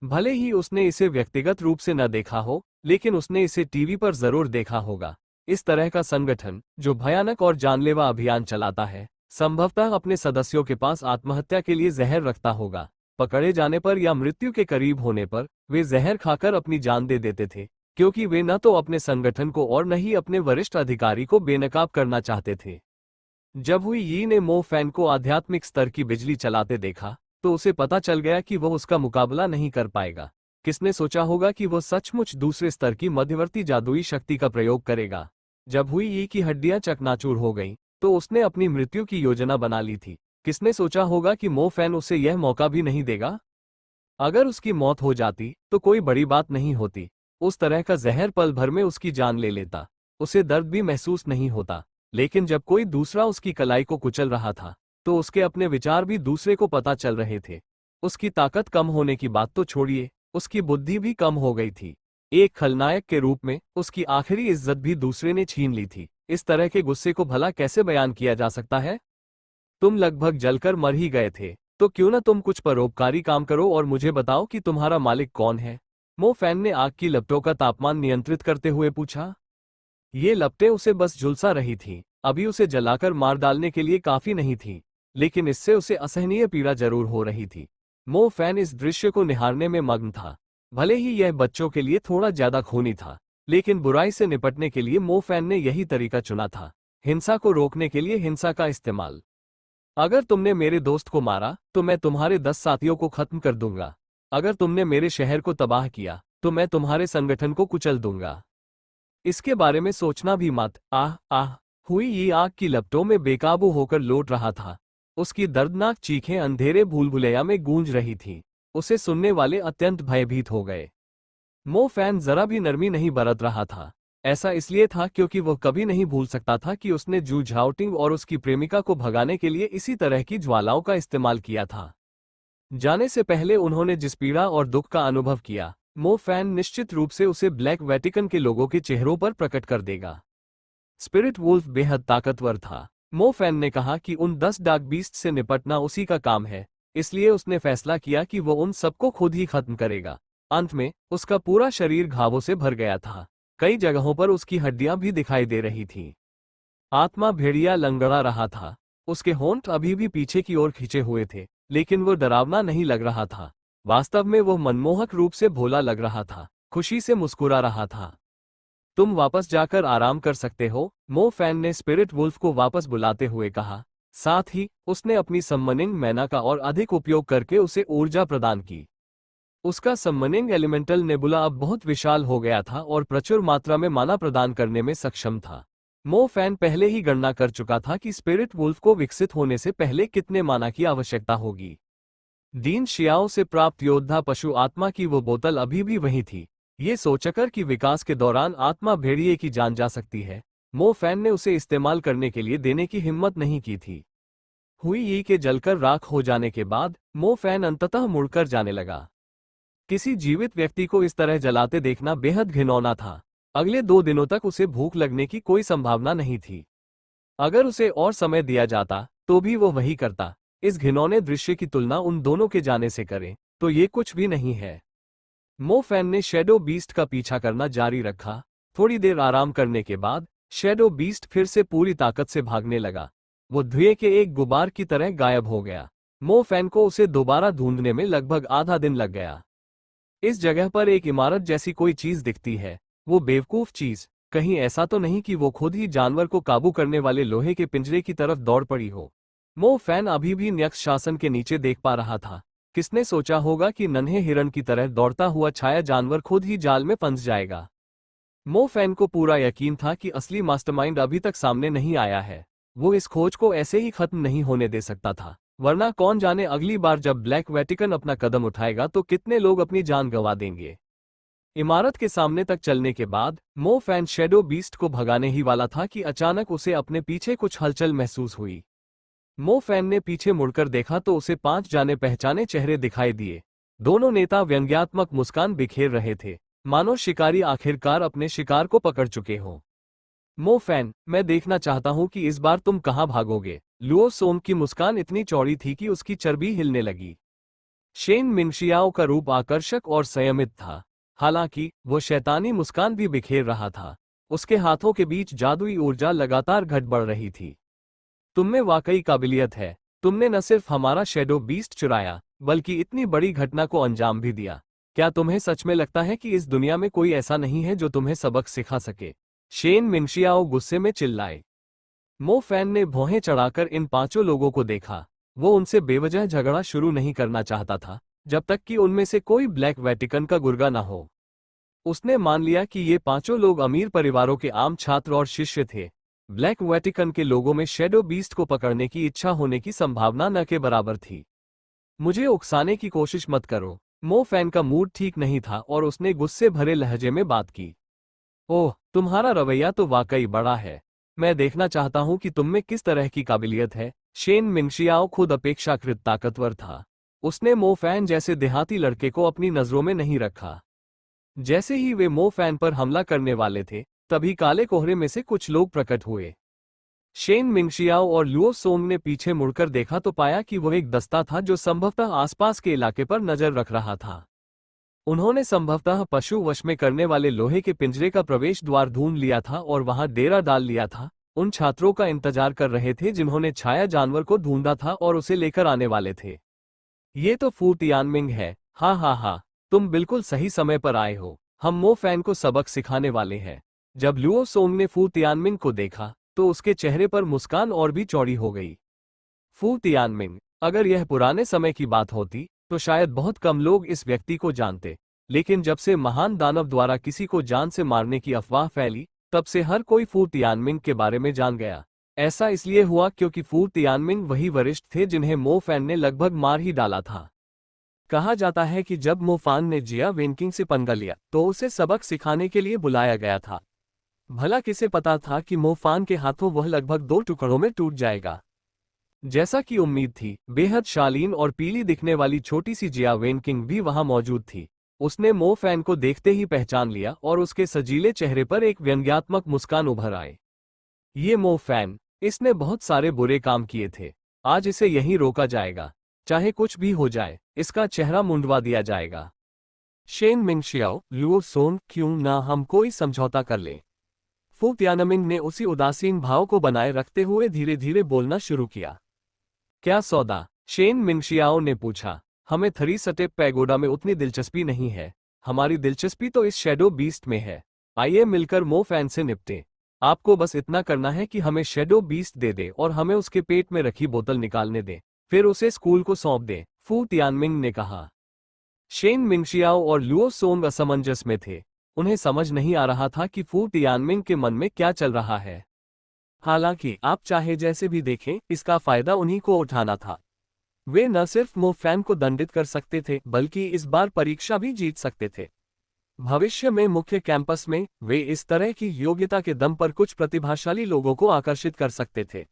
Speaker 1: भले ही उसने इसे व्यक्तिगत रूप से न देखा हो, लेकिन उसने इसे टीवी पर जरूर देखा होगा। इस तरह का संगठन, जो भयानक और जानलेवा अभियान चलाता है, संभवतः अपने सदस्यों के पास आत्महत्या के लिए जहर रखता होगा। पकड़े जाने पर या मृत्यु के करीब होने पर वे जहर खाकर अपनी जान दे देते थे, क्योंकि वे न तो अपने संगठन को और न ही अपने वरिष्ठ अधिकारी को बेनकाब करना चाहते थे। जब हुई यी ने मो फैन को आध्यात्मिक स्तर की बिजली चलाते देखा, तो उसे पता चल गया कि वह उसका मुकाबला नहीं कर पाएगा। किसने सोचा होगा कि वह सचमुच दूसरे स्तर की मध्यवर्ती जादुई शक्ति का प्रयोग करेगा। जब हुई यी की हड्डियां चकनाचूर हो गईं, तो उसने अपनी मृत्यु की योजना बना ली थी। किसने सोचा होगा कि मो फैन उसे यह मौका भी नहीं देगा? अगर उसकी मौत हो जाती तो कोई बड़ी बात नहीं होती। उस तरह का जहर पल भर में उसकी जान ले लेता। उसे दर्द भी महसूस नहीं होता। लेकिन जब कोई दूसरा उसकी कलाई को कुचल रहा था, तो उसके अपने विचार भी दूसरे को पता चल रहे थे। उसकी ताकत कम होने की बात तो छोड़िए, उसकी बुद्धि भी कम हो गई थी। एक खलनायक के रूप में उसकी आखिरी इज्जत भी दूसरे ने छीन ली थी। इस तरह के गुस्से को भला कैसे बयान किया जा सकता है? तुम लगभग जलकर मर ही गए थे, तो क्यों न तुम कुछ परोपकारी काम करो और मुझे बताओ कि तुम्हारा मालिक कौन है? मो फैन ने आग की लपटों का तापमान नियंत्रित करते हुए पूछा। ये लपटें उसे बस झुलसा रही थीं, अभी उसे जलाकर मार डालने के लिए काफी नहीं थीं, लेकिन इससे उसे असहनीय पीड़ा जरूर हो रही थी। मो फैन इस दृश्य को निहारने में मग्न था। भले ही यह बच्चों के लिए थोड़ा ज्यादा खूनी था, लेकिन बुराई से निपटने के लिए मो फैन ने यही तरीका चुना था, हिंसा को रोकने के लिए हिंसा का इस्तेमाल। अगर तुमने मेरे दोस्त को मारा, तो मैं तुम्हारे 10 साथियों को खत्म कर दूंगा। अगर तुमने मेरे शहर को तबाह किया, तो मैं तुम्हारे संगठन को कुचल दूंगा। इसके बारे में सोचना भी मत। आह आह। हुई ये आग की लपटों में बेकाबू होकर लौट रहा था। उसकी दर्दनाक चीखें अंधेरे भूलभुलैया में गूंज रही थीं। उसे सुनने वाले अत्यंत भयभीत हो गए। मो फैन जरा भी नरमी नहीं बरत रहा था। ऐसा इसलिए था क्योंकि वह कभी नहीं भूल सकता था कि उसने जू झाओटिंग और उसकी प्रेमिका को भगाने के लिए इसी तरह की ज्वालाओं का इस्तेमाल किया था। जाने से पहले उन्होंने जिस पीड़ा और दुख का अनुभव किया, मो फैन निश्चित रूप से उसे ब्लैक वेटिकन के लोगों के चेहरों पर प्रकट कर देगा। स्पिरिट वुल्फ बेहद ताकतवर था। मो फैन ने कहा कि उन 10 डार्क बीस्ट से निपटना उसी का काम है, इसलिए उसने फैसला किया कि वो उन सबको खुद ही खत्म करेगा। अंत में उसका पूरा शरीर घावों से भर गया था। कई जगहों पर उसकी हड्डियां भी दिखाई दे रही थीं। आत्मा भेड़िया लंगड़ा रहा था। उसके होंठ अभी भी पीछे की ओर खींचे हुए थे, लेकिन वो डरावना नहीं लग रहा था। वास्तव में वो मनमोहक रूप से भोला लग रहा था, खुशी से मुस्कुरा रहा था। तुम वापस जाकर आराम कर सकते हो, मो फैन ने स्पिरिट वुल्फ को वापस बुलाते हुए कहा। साथ ही उसने अपनी समनिंग मैना का और अधिक उपयोग करके उसे ऊर्जा प्रदान की। उसका समनिंग एलिमेंटल नेबुला अब बहुत विशाल हो गया था और प्रचुर मात्रा में माना प्रदान करने में सक्षम था। मो फैन पहले ही गणना कर चुका था कि स्पिरिट वुल्फ को विकसित होने से पहले कितने माना की आवश्यकता होगी। डीन शियाओ से प्राप्त योद्धा पशु आत्मा की वो बोतल अभी भी वही थी। ये सोचकर कि विकास के दौरान आत्मा भेड़िए की जान जा सकती है, मो फैन ने उसे इस्तेमाल करने के लिए देने की हिम्मत नहीं की थी। हुई यी के जलकर राख हो जाने के बाद मो फैन अंततः मुड़कर जाने लगा। किसी जीवित व्यक्ति को इस तरह जलाते देखना बेहद घिनौना था। अगले 2 दिनों तक उसे भूख लगने की कोई संभावना नहीं थी। अगर उसे और समय दिया जाता तो भी वो वही करता। इस घिनौने दृश्य की तुलना उन दोनों के जाने से करें तो ये कुछ भी नहीं है। मो फैन ने शैडो बीस्ट का पीछा करना जारी रखा। थोड़ी देर आराम करने के बाद शैडो बीस्ट फिर से पूरी ताकत से भागने लगा। वो धुएं के एक गुबार की तरह गायब हो गया। मो फैन को उसे दोबारा ढूंढने में लगभग आधा दिन लग गया। इस जगह पर एक इमारत जैसी कोई चीज दिखती है। वो बेवकूफ चीज, कहीं ऐसा तो नहीं कि वो खुद ही जानवर को काबू करने वाले लोहे के पिंजरे की तरफ दौड़ पड़ी हो। मो फैन अभी भी न्यक्ष शासन के नीचे देख पा रहा था। किसने सोचा होगा कि नन्हे हिरण की तरह दौड़ता हुआ छाया जानवर खुद ही जाल में फंस जाएगा। मो फैन को पूरा यकीन था कि असली मास्टरमाइंड अभी तक सामने नहीं आया है। वो इस खोज को ऐसे ही खत्म नहीं होने दे सकता था, वरना कौन जाने अगली बार जब ब्लैक वेटिकन अपना कदम उठाएगा तो कितने लोग अपनी जान गंवा देंगे। इमारत के सामने तक चलने के बाद मो फैन शैडो बीस्ट को भगाने ही वाला था कि अचानक उसे अपने पीछे कुछ हलचल महसूस हुई। मो फैन ने पीछे मुड़कर देखा तो उसे 5 जाने पहचाने चेहरे दिखाई दिए। दोनों नेता व्यंग्यात्मक मुस्कान बिखेर रहे थे, मानो शिकारी आखिरकार अपने शिकार को पकड़ चुके हों। मो फैन, मैं देखना चाहता हूं कि इस बार तुम कहां भागोगे। लुओ सोंग की मुस्कान इतनी चौड़ी थी कि उसकी चर्बी हिलने लगी। शेन मिंगशियाओ का रूप आकर्षक और संयमित था, हालांकि वो शैतानी मुस्कान भी बिखेर रहा था। उसके हाथों के बीच जादुई ऊर्जा लगातार घट बढ़ रही थी। तुममें वाकई काबिलियत है। तुमने न सिर्फ हमारा शैडो बीस्ट चुराया, बल्कि इतनी बड़ी घटना को अंजाम भी दिया। क्या तुम्हें सच में लगता है कि इस दुनिया में कोई ऐसा नहीं है जो तुम्हें सबक सिखा सके? शेन मिंगशियाओ गुस्से में चिल्लाए। मो फैन ने भौहें चढ़ाकर इन 5 लोगों को देखा। वो उनसे बेवजह झगड़ा शुरू नहीं करना चाहता था, जब तक कि उनमें से कोई ब्लैक वेटिकन का गुर्गा न हो। उसने मान लिया कि ये 5 लोग अमीर परिवारों के आम छात्र और शिष्य थे। ब्लैक वेटिकन के लोगों में शैडो बीस्ट को पकड़ने की इच्छा होने की संभावना न के बराबर थी। मुझे उकसाने की कोशिश मत करो। मो फैन का मूड ठीक नहीं था और उसने गुस्से भरे लहजे में बात की। ओह, तुम्हारा रवैया तो वाकई बड़ा है। मैं देखना चाहता हूं कि तुम में किस तरह की काबिलियत है। शेन मिंगशियाओ खुद अपेक्षाकृत ताकतवर था। उसने मो फैन जैसे देहाती लड़के को अपनी नजरों में नहीं रखा। जैसे ही वे मो फैन पर हमला करने वाले थे, तभी काले कोहरे में से कुछ लोग प्रकट हुए। शेन मिंगशियाओ और लुओ सोंग ने पीछे मुड़कर देखा तो पाया कि वह एक दस्ता था जो संभवतः आसपास के इलाके पर नजर रख रहा था। उन्होंने संभवतः पशु वश में करने वाले लोहे के पिंजरे का प्रवेश द्वार ढूंढ लिया था और वहां डेरा डाल लिया था। उन छात्रों का इंतजार कर रहे थे जिन्होंने छाया जानवर को ढूंढा था और उसे लेकर आने वाले थे। ये तो फू तियानमिंग है। हाँ हाँ हाँ, तुम बिल्कुल सही समय पर आए हो। हम मो फैन को सबक सिखाने वाले हैं। जब लुओ सोंग ने फू तियानमिंग को देखा तो उसके चेहरे पर मुस्कान और भी चौड़ी हो गई। फू तियानमिंग, अगर यह पुराने समय की बात होती तो शायद बहुत कम लोग इस व्यक्ति को जानते, लेकिन जब से महान दानव द्वारा किसी को जान से मारने की अफवाह फैली, तब से हर कोई फू तियानमिंग के बारे में जान गया। ऐसा इसलिए हुआ क्योंकि फू तियानमिंग वही वरिष्ठ थे जिन्हें मो फैन ने लगभग मार ही डाला था। कहा जाता है कि जब मो फैन ने जिया वेनकिंग से पंगा लिया तो उसे सबक सिखाने के लिए बुलाया गया था। भला किसे पता था कि मो फैन के हाथों वह लगभग 2 टुकड़ों में टूट जाएगा। जैसा कि उम्मीद थी, बेहद शालीन और पीली दिखने वाली छोटी सी जिया वेनकिंग भी वहां मौजूद थी। उसने मो फैन को देखते ही पहचान लिया और उसके सजीले चेहरे पर एक व्यंग्यात्मक मुस्कान उभर आए। ये मो फैन, इसने बहुत सारे बुरे काम किए थे। आज इसे यहीं रोका जाएगा। चाहे कुछ भी हो जाए, इसका चेहरा मुंडवा दिया जाएगा। शेन मिंगशियाओ, लुओ सोंग, क्यों ना हम कोई समझौता कर लें। फू तियानमिंग ने उसी उदासीन भाव को बनाए रखते हुए धीरे धीरे बोलना शुरू किया। क्या सौदा? शेन मिंगशियाओ ने पूछा। हमें 3 स्टेप पैगोडा में उतनी दिलचस्पी नहीं है। हमारी दिलचस्पी तो इस शैडो बीस्ट में है। आइए मिलकर मो फैन से निपटे। आपको बस इतना करना है कि हमें शैडो बीस्ट दे दे और हमें उसके पेट में रखी बोतल निकालने दे, फिर उसे स्कूल को सौंप दे, फू तियानमिंग ने कहा। शेन मिंगशियाओ और लुओ सोंग असमंजस में थे। उन्हें समझ नहीं आ रहा था कि फू तियानमिंग के मन में क्या चल रहा है। हालांकि आप चाहे जैसे भी देखें, इसका फायदा उन्हीं को उठाना था। वे न सिर्फ मो फैन को दंडित कर सकते थे, बल्कि इस बार परीक्षा भी जीत सकते थे। भविष्य में मुख्य कैंपस में वे इस तरह की योग्यता के दम पर कुछ प्रतिभाशाली लोगों को आकर्षित कर सकते थे।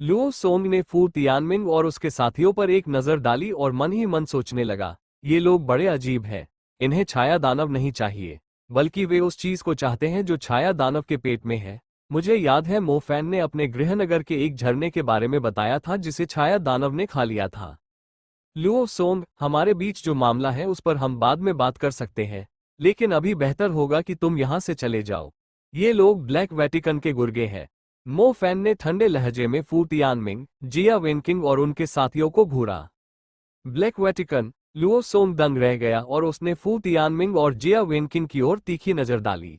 Speaker 1: लुओ सोंग ने फू तियानमिंग और उसके साथियों पर एक नजर डाली और मन ही मन सोचने लगा, ये लोग बड़े अजीब हैं। इन्हें छाया दानव नहीं चाहिए, बल्कि वे उस चीज को चाहते हैं जो छाया दानव के पेट में है। मुझे याद है मो फैन ने अपने गृहनगर के एक झरने के बारे में बताया था जिसे छाया दानव ने खा लिया था। लुओ सोंग, हमारे बीच जो मामला है उस पर हम बाद में बात कर सकते हैं, लेकिन अभी बेहतर होगा कि तुम यहां से चले जाओ। ये लोग ब्लैक वेटिकन के गुर्गे हैं। मो फैन ने ठंडे लहजे में फू तियानमिंग, जिया वेनकिंग और उनके साथियों को घूरा। Black Vatican. लुओ सोंग दंग रह गया और उसने फू तियानमिंग और जिया वेनकिंग की ओर तीखी नजर डाली।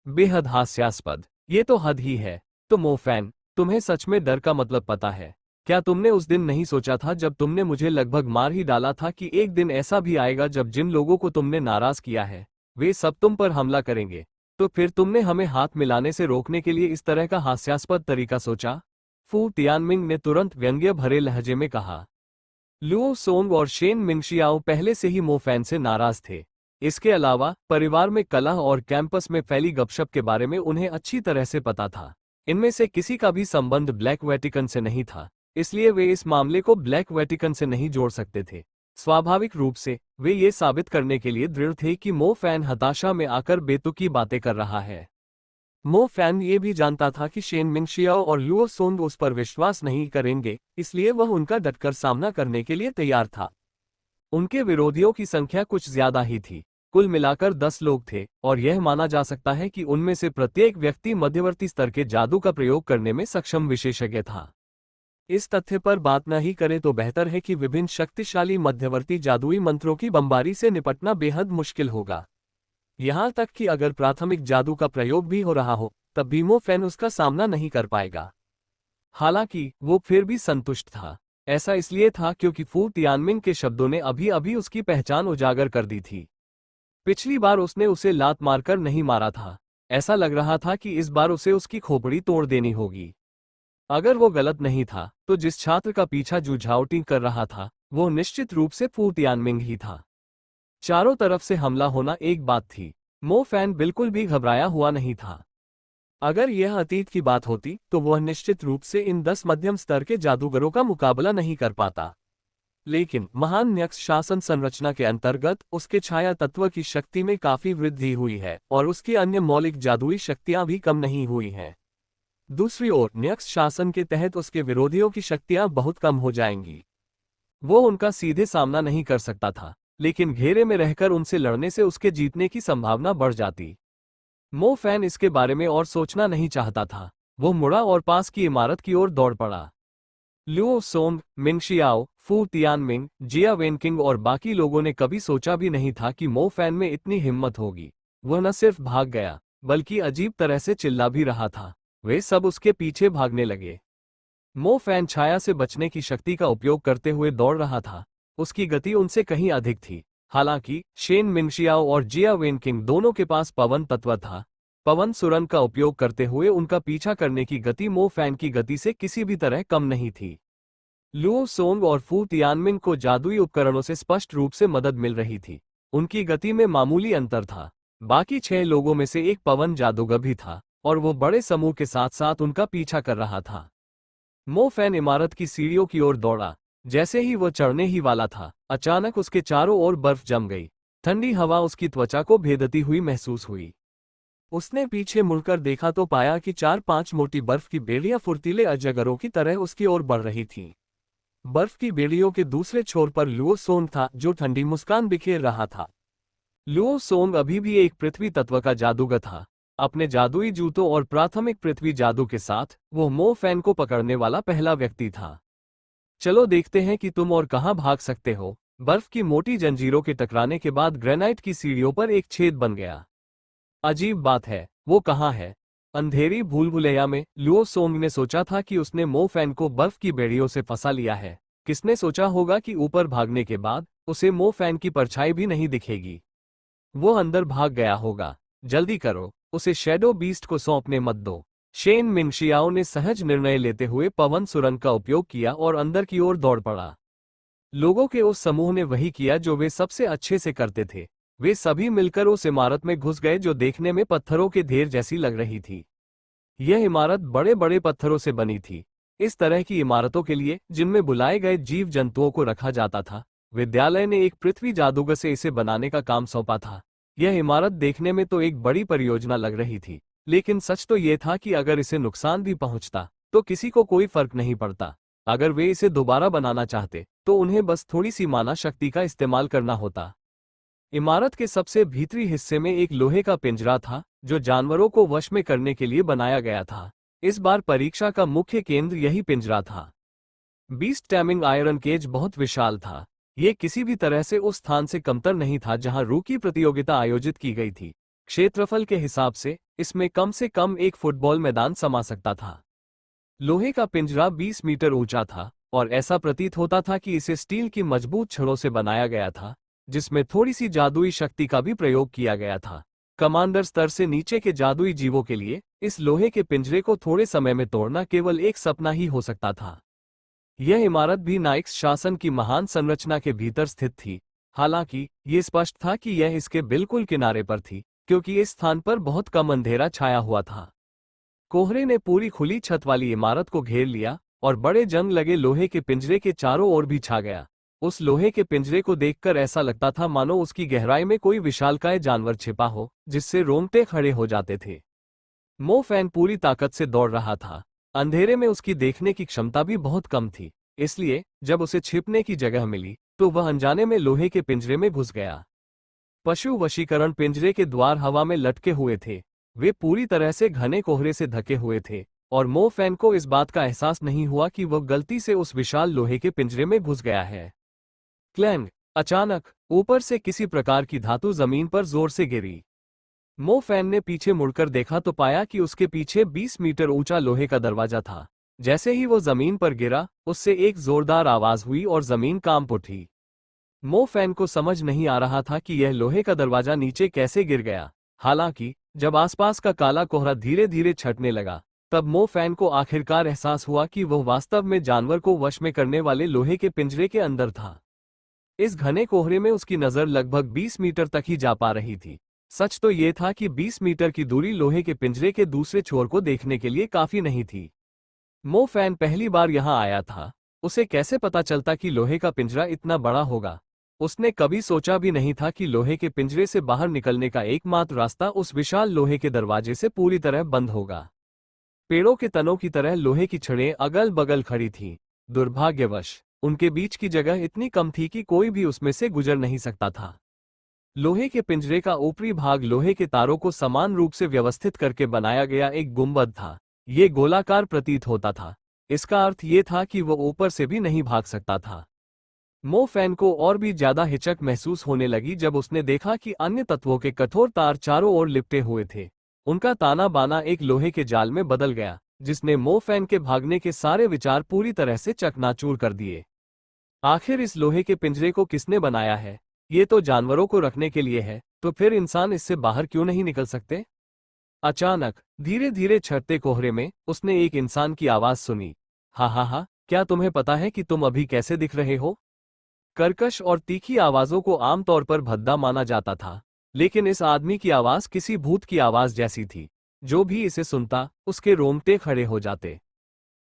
Speaker 1: बेहद हास्यास्पद। ये तो हद ही है। तो मो फैन, तुम्हें सच में डर का मतलब पता है? क्या तुमने उस दिन नहीं सोचा था जब तुमने मुझे लगभग मार ही डाला था कि एक दिन ऐसा भी आएगा जब जिन लोगों को तुमने नाराज किया है वे सब तुम पर हमला करेंगे? तो फिर तुमने हमें हाथ मिलाने से रोकने के लिए इस तरह का हास्यास्पद तरीका सोचा? फू तियानमिंग ने तुरंत व्यंग्य भरे लहजे में कहा। लुओ सोंग और शेन मिंगशियाओ पहले से ही मो फैन से नाराज थे। इसके अलावा परिवार में कलह और कैंपस में फैली गपशप के बारे में उन्हें अच्छी तरह से पता था। इनमें से किसी का भी संबंध ब्लैक वेटिकन से नहीं था, इसलिए वे इस मामले को ब्लैक वेटिकन से नहीं जोड़ सकते थे। स्वाभाविक रूप से वे ये साबित करने के लिए दृढ़ थे कि मो फैन हताशा में आकर बेतुकी बातें कर रहा है। मो फैन ये भी जानता था कि शेन मिंगशियाओ और लुओ सोंग उस पर विश्वास नहीं करेंगे, इसलिए वह उनका डटकर सामना करने के लिए तैयार था। उनके विरोधियों की संख्या कुछ ज्यादा ही थी। कुल मिलाकर 10 लोग थे और यह माना जा सकता है कि उनमें से प्रत्येक व्यक्ति मध्यवर्ती स्तर के जादू का प्रयोग करने में सक्षम विशेषज्ञ था। इस तथ्य पर बात न ही करें तो बेहतर है कि विभिन्न शक्तिशाली मध्यवर्ती जादुई मंत्रों की बमबारी से निपटना बेहद मुश्किल होगा। यहां तक कि अगर प्राथमिक जादू का प्रयोग भी हो रहा हो, तब भी मो फैन उसका सामना नहीं कर पाएगा। हालांकि वो फिर भी संतुष्ट था। ऐसा इसलिए था क्योंकि फू तियानमिंग के शब्दों ने अभी अभी उसकी पहचान उजागर कर दी थी। पिछली बार उसने उसे लात मारकर नहीं मारा था। ऐसा लग रहा था कि इस बार उसे उसकी खोपड़ी तोड़ देनी होगी। अगर वो गलत नहीं था, तो जिस छात्र का पीछा जू झाओटिंग कर रहा था, वो निश्चित रूप से फू तियानमिंग ही था। चारों तरफ से हमला होना एक बात थी। मो फैन बिल्कुल भी घबराया हुआ नहीं था। अगर यह अतीत की बात होती, तो वह निश्चित रूप से इन 10 मध्यम स्तर के जादूगरों का मुकाबला नहीं कर पाता। लेकिन महान न्यक्ष शासन संरचना के अंतर्गत उसके छाया तत्व की शक्ति में काफी वृद्धि हुई है और उसकी अन्य मौलिक जादुई शक्तियां भी कम नहीं हुई हैं। दूसरी ओर न्यक्ष शासन के तहत उसके विरोधियों की शक्तियां बहुत कम हो जाएंगी। वो उनका सीधे सामना नहीं कर सकता था, लेकिन घेरे में रहकर उनसे लड़ने से उसके जीतने की संभावना बढ़ जाती। मो फैन इसके बारे में और सोचना नहीं चाहता था। वो मुड़ा और पास की इमारत की ओर दौड़ पड़ा। लुओ सोंग, मिंगशियाओ, फू तियानमिंग, जिया वेनकिंग और बाकी लोगों ने कभी सोचा भी नहीं था कि मो फैन में इतनी हिम्मत होगी। वह न सिर्फ भाग गया, बल्कि अजीब तरह से चिल्ला भी रहा था। वे सब उसके पीछे भागने लगे। मो फैन छाया से बचने की शक्ति का उपयोग करते हुए दौड़ रहा था। उसकी गति उनसे कहीं अधिक थी। हालांकि शेन मिंगशियाओ और जिया वेनकिंग दोनों के पास पवन तत्व था। पवन सुरंग का उपयोग करते हुए उनका पीछा करने की गति मो फैन की गति से किसी भी तरह कम नहीं थी। लुओ सोंग और फू तियानमिंग को जादुई उपकरणों से स्पष्ट रूप से मदद मिल रही थी। उनकी गति में मामूली अंतर था। बाकी 6 लोगों में से एक पवन जादूगर भी था और वो बड़े समूह के साथ साथ उनका पीछा कर रहा था। मो फैन इमारत की सीढ़ियों की ओर दौड़ा। जैसे ही वह चढ़ने ही वाला था, अचानक उसके चारों ओर बर्फ जम गई। ठंडी हवा उसकी त्वचा को भेदती हुई महसूस हुई। उसने पीछे मुड़कर देखा तो पाया कि 4-5 मोटी बर्फ की बेड़ियां फुर्तीले अजगरों की तरह उसकी ओर बढ़ रही थीं। बर्फ की बेड़ियों के दूसरे छोर पर लुओ सोंग था, जो ठंडी मुस्कान बिखेर रहा था। लुओ सोंग अभी भी एक पृथ्वी तत्व का जादूगर था। अपने जादुई जूतों और प्राथमिक पृथ्वी जादू के साथ वो मो फैन को पकड़ने वाला पहला व्यक्ति था। चलो देखते हैं कि तुम और कहां भाग सकते हो। बर्फ की मोटी जंजीरों के टकराने के बाद ग्रेनाइट की सीढ़ियों पर एक छेद बन गया। अजीब बात है, वो कहाँ है? अंधेरी भूलभुलैया में लुओ सोंग ने सोचा था कि उसने मो फैन को बर्फ की बेड़ियों से फंसा लिया है। किसने सोचा होगा कि ऊपर भागने के बाद उसे मो फैन की परछाई भी नहीं दिखेगी। वो अंदर भाग गया होगा। जल्दी करो, उसे शैडो बीस्ट को सौंपने मत दो। शेन मिंगशियाओ ने सहज निर्णय लेते हुए पवन सुरंग का उपयोग किया और अंदर की ओर दौड़ पड़ा। लोगों के उस समूह ने वही किया जो वे सबसे अच्छे से करते थे। वे सभी मिलकर उस इमारत में घुस गए जो देखने में पत्थरों के ढेर जैसी लग रही थी। यह इमारत बड़े बड़े पत्थरों से बनी थी। इस तरह की इमारतों के लिए, जिनमें बुलाए गए जीव जंतुओं को रखा जाता था, विद्यालय ने एक पृथ्वी जादूगर से इसे बनाने का काम सौंपा था। यह इमारत देखने में तो एक बड़ी परियोजना लग रही थी, लेकिन सच तो ये था कि अगर इसे नुकसान भी पहुंचता तो किसी को कोई फर्क नहीं पड़ता। अगर वे इसे दोबारा बनाना चाहते तो उन्हें बस थोड़ी सी मानव शक्ति का इस्तेमाल करना होता। इमारत के सबसे भीतरी हिस्से में एक लोहे का पिंजरा था जो जानवरों को वश में करने के लिए बनाया गया था। इस बार परीक्षा का मुख्य केंद्र यही पिंजरा था। बीस्ट टैमिंग आयरन केज बहुत विशाल था। ये किसी भी तरह से उस स्थान से कमतर नहीं था जहां रूकी प्रतियोगिता आयोजित की गई थी। क्षेत्रफल के हिसाब से इसमें कम से कम एक फुटबॉल मैदान समा सकता था। लोहे का पिंजरा 20 मीटर ऊंचा था और ऐसा प्रतीत होता था कि इसे स्टील की मजबूत छड़ों से बनाया गया था, जिसमें थोड़ी सी जादुई शक्ति का भी प्रयोग किया गया था। कमांडर स्तर से नीचे के जादुई जीवों के लिए इस लोहे के पिंजरे को थोड़े समय में तोड़ना केवल एक सपना ही हो सकता था। यह इमारत भी नाइक्स शासन की महान संरचना के भीतर स्थित थी। हालांकि ये स्पष्ट था कि यह इसके बिल्कुल किनारे पर थी, क्योंकि इस स्थान पर बहुत कम अंधेरा छाया हुआ था। कोहरे ने पूरी खुली छत वाली इमारत को घेर लिया और बड़े जंग लगे लोहे के पिंजरे के चारों ओर भी छा गया। उस लोहे के पिंजरे को देखकर ऐसा लगता था मानो उसकी गहराई में कोई विशालकाय जानवर छिपा हो, जिससे रोंगटे खड़े हो जाते थे। मो फैन पूरी ताकत से दौड़ रहा था। अंधेरे में उसकी देखने की क्षमता भी बहुत कम थी, इसलिए जब उसे छिपने की जगह मिली तो वह अनजाने में लोहे के पिंजरे में घुस गया। पशु वशीकरण पिंजरे के द्वार हवा में लटके हुए थे। वे पूरी तरह से घने कोहरे से ढके हुए थे और मो फैन को इस बात का एहसास नहीं हुआ कि वह गलती से उस विशाल लोहे के पिंजरे में घुस गया है। क्लैंग! अचानक ऊपर से किसी प्रकार की धातु जमीन पर जोर से गिरी। मो फैन ने पीछे मुड़कर देखा तो पाया कि उसके पीछे 20 मीटर ऊंचा लोहे का दरवाजा था। जैसे ही वो जमीन पर गिरा, उससे एक जोरदार आवाज हुई और जमीन कांप उठी। मो फैन को समझ नहीं आ रहा था कि यह लोहे का दरवाजा नीचे कैसे गिर गया। हालांकि जब आसपास का काला कोहरा धीरे धीरे छटने लगा, तब मो फैन को आखिरकार एहसास हुआ कि वह वास्तव में जानवर को वश में करने वाले लोहे के पिंजरे के अंदर था। इस घने कोहरे में उसकी नजर लगभग 20 मीटर तक ही जा पा रही थी। सच तो यह था कि 20 मीटर की दूरी लोहे के पिंजरे के दूसरे छोर को देखने के लिए काफी नहीं थी। मो फैन पहली बार यहां आया था। उसे कैसे पता चलता कि लोहे का पिंजरा इतना बड़ा होगा? उसने कभी सोचा भी नहीं था कि लोहे के पिंजरे से बाहर निकलने का एकमात्र रास्ता उस विशाल लोहे के दरवाजे से पूरी तरह बंद होगा। पेड़ों के तनों की तरह लोहे की छड़ें अगल बगल खड़ी थीं। दुर्भाग्यवश उनके बीच की जगह इतनी कम थी कि कोई भी उसमें से गुजर नहीं सकता था। लोहे के पिंजरे का ऊपरी भाग लोहे के तारों को समान रूप से व्यवस्थित करके बनाया गया एक गुंबद था। ये गोलाकार प्रतीत होता था। इसका अर्थ ये था कि वह ऊपर से भी नहीं भाग सकता था। मो फैन को और भी ज्यादा हिचक महसूस होने लगी जब उसने देखा कि अन्य तत्वों के कठोर तार चारों ओर लिपटे हुए थे। उनका ताना बाना एक लोहे के जाल में बदल गया, जिसने मो फैन के भागने के सारे विचार पूरी तरह से चकनाचूर कर दिए। आखिर इस लोहे के पिंजरे को किसने बनाया है? ये तो जानवरों को रखने के लिए है, तो फिर इंसान इससे बाहर क्यों नहीं निकल सकते? अचानक धीरे धीरे छटते कोहरे में उसने एक इंसान की आवाज सुनी। हा हा हा, क्या तुम्हें पता है कि तुम अभी कैसे दिख रहे हो? कर्कश और तीखी आवाजों को आमतौर पर भद्दा माना जाता था, लेकिन इस आदमी की आवाज किसी भूत की आवाज जैसी थी। जो भी इसे सुनता उसके रोंगटे खड़े हो जाते।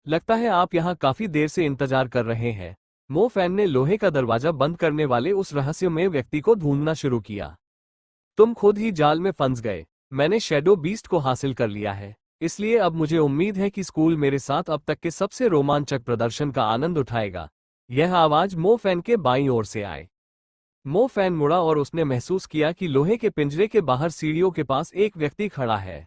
Speaker 1: लगता है आप यहाँ काफी देर से इंतजार कर रहे हैं। मो फैन ने लोहे का दरवाजा बंद करने वाले उस रहस्यमय व्यक्ति को ढूंढना शुरू किया। तुम खुद ही जाल में फंस गए। मैंने शैडो बीस्ट को हासिल कर लिया है, इसलिए अब मुझे उम्मीद है कि स्कूल मेरे साथ अब तक के सबसे रोमांचक प्रदर्शन का आनंद उठाएगा। यह आवाज मो फैन के बाईं ओर से आए। मो फैन मुड़ा और उसने महसूस किया कि लोहे के पिंजरे के बाहर सीढ़ियों के पास एक व्यक्ति खड़ा है।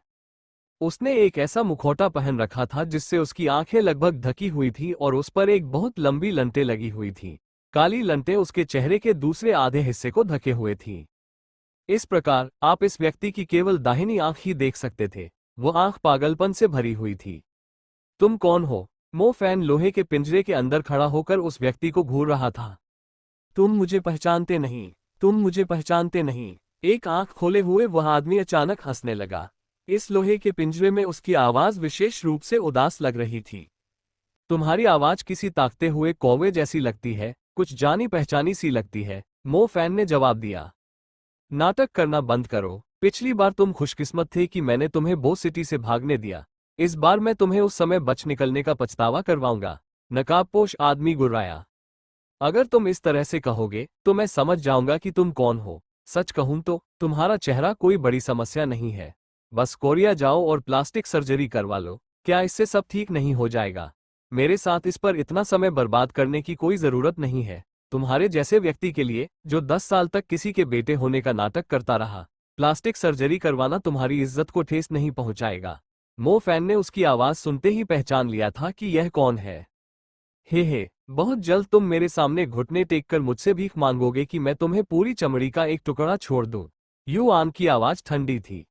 Speaker 1: उसने एक ऐसा मुखौटा पहन रखा था जिससे उसकी आंखें लगभग ढकी हुई थी और उस पर एक बहुत लंबी लंटें लगी हुई थीं। काली लंटें उसके चेहरे के दूसरे आधे हिस्से को ढके हुए थीं। इस प्रकार आप इस व्यक्ति की केवल दाहिनी आंख ही देख सकते थे। वो आंख पागलपन से भरी हुई थी। तुम कौन हो? मो फैन लोहे के पिंजरे के अंदर खड़ा होकर उस व्यक्ति को घूर रहा था। तुम मुझे पहचानते नहीं, तुम मुझे पहचानते नहीं। एक आंख खोले हुए वह आदमी अचानक हंसने लगा। इस लोहे के पिंजरे में उसकी आवाज विशेष रूप से उदास लग रही थी। तुम्हारी आवाज किसी ताकते हुए कौवे जैसी लगती है, कुछ जानी पहचानी सी लगती है, मो फैन ने जवाब दिया। नाटक करना बंद करो। पिछली बार तुम खुशकिस्मत थे कि मैंने तुम्हें बो सिटी से भागने दिया। इस बार मैं तुम्हें उस समय बच निकलने का पछतावा करवाऊंगा। नकाबपोश आदमी गुर्राया। अगर तुम इस तरह से कहोगे तो मैं समझ जाऊंगा कि तुम कौन हो। सच कहूं तो तुम्हारा चेहरा कोई बड़ी समस्या नहीं है। बस कोरिया जाओ और प्लास्टिक सर्जरी करवा लो। क्या इससे सब ठीक नहीं हो जाएगा? मेरे साथ इस पर इतना समय बर्बाद करने की कोई जरूरत नहीं है। तुम्हारे जैसे व्यक्ति के लिए, जो 10 साल तक किसी के बेटे होने का नाटक करता रहा, प्लास्टिक सर्जरी करवाना तुम्हारी इज्जत को ठेस नहीं पहुंचाएगा। मो फैन ने उसकी आवाज सुनते ही पहचान लिया था कि यह कौन है। हे, बहुत जल्द तुम मेरे सामने घुटने टेककर मुझसे भीख मांगोगे कि मैं तुम्हें पूरी चमड़ी का एक टुकड़ा छोड़ दूं। युआन की आवाज ठंडी थी।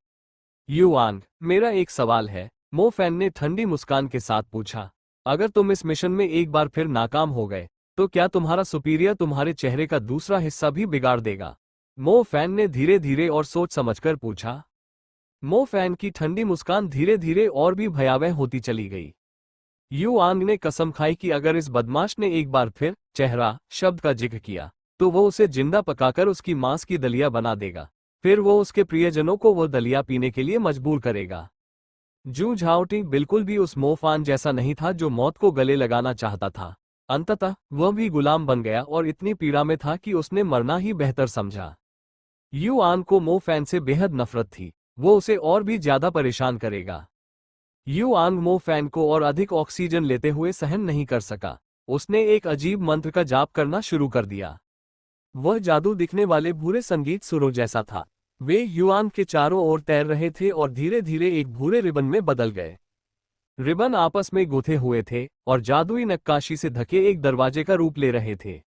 Speaker 1: युआन, मेरा एक सवाल है, मो फैन ने ठंडी मुस्कान के साथ पूछा। अगर तुम इस मिशन में एक बार फिर नाकाम हो गए तो क्या तुम्हारा सुपीरियर तुम्हारे चेहरे का दूसरा हिस्सा भी बिगाड़ देगा? मो फैन ने धीरे धीरे और सोच समझकर पूछा। मो फैन की ठंडी मुस्कान धीरे धीरे और भी भयावह होती चली गई। युआंग ने कसम खाई कि अगर इस बदमाश ने एक बार फिर चेहरा शब्द का जिक्र किया तो वो उसे जिंदा पकाकर उसकी मांस की दलिया बना देगा। फिर वो उसके प्रियजनों को वो दलिया पीने के लिए मजबूर करेगा। जू झाओटिंग बिल्कुल भी उस मोफान जैसा नहीं था जो मौत को गले लगाना चाहता था। अंततः वह भी गुलाम बन गया और इतनी पीड़ा में था कि उसने मरना ही बेहतर समझा। युआन को मो फैन से बेहद नफरत थी। वो उसे और भी ज्यादा परेशान करेगा। युआंग मो फैन को और अधिक ऑक्सीजन लेते हुए सहन नहीं कर सका। उसने एक अजीब मंत्र का जाप करना शुरू कर दिया। वह जादू दिखने वाले भूरे संगीत सुरों जैसा था। वे युआंग के चारों ओर तैर रहे थे और धीरे धीरे एक भूरे रिबन में बदल गए। रिबन आपस में गुथे हुए थे और जादुई नक्काशी से ढके एक दरवाजे का रूप ले रहे थे।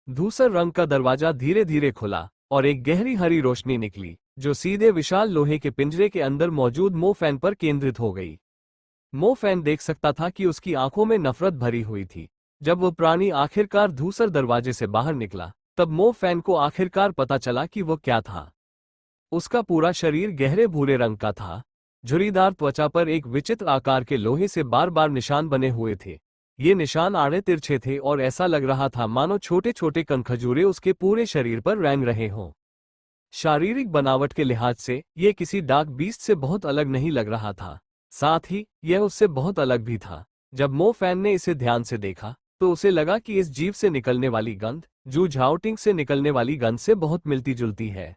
Speaker 1: धूसर रंग का दरवाजा धीरे धीरे खुला और एक गहरी हरी रोशनी निकली, जो सीधे विशाल लोहे के पिंजरे के अंदर मौजूद मो फैन पर केंद्रित हो गई। मो फैन देख सकता था कि उसकी आंखों में नफरत भरी हुई थी। जब वो प्राणी आखिरकार धूसर दरवाजे से बाहर निकला, तब मो फैन को आखिरकार पता चला कि वो क्या था। उसका पूरा शरीर गहरे भूरे रंग का था। झुर्रीदार त्वचा पर एक विचित्र आकार के लोहे से बार बार निशान बने हुए थे। ये निशान आड़े तिरछे थे और ऐसा लग रहा था मानो छोटे छोटे कनखजूरे उसके पूरे शरीर पर रेंग रहे हों। शारीरिक बनावट के लिहाज से ये किसी डार्क बीस्ट से बहुत अलग नहीं लग रहा था। साथ ही यह उससे बहुत अलग भी था। जब मो फैन ने इसे ध्यान से देखा तो उसे लगा कि इस जीव से निकलने वाली गंध जू झाओटिंग से निकलने वाली गंध से बहुत मिलती जुलती है।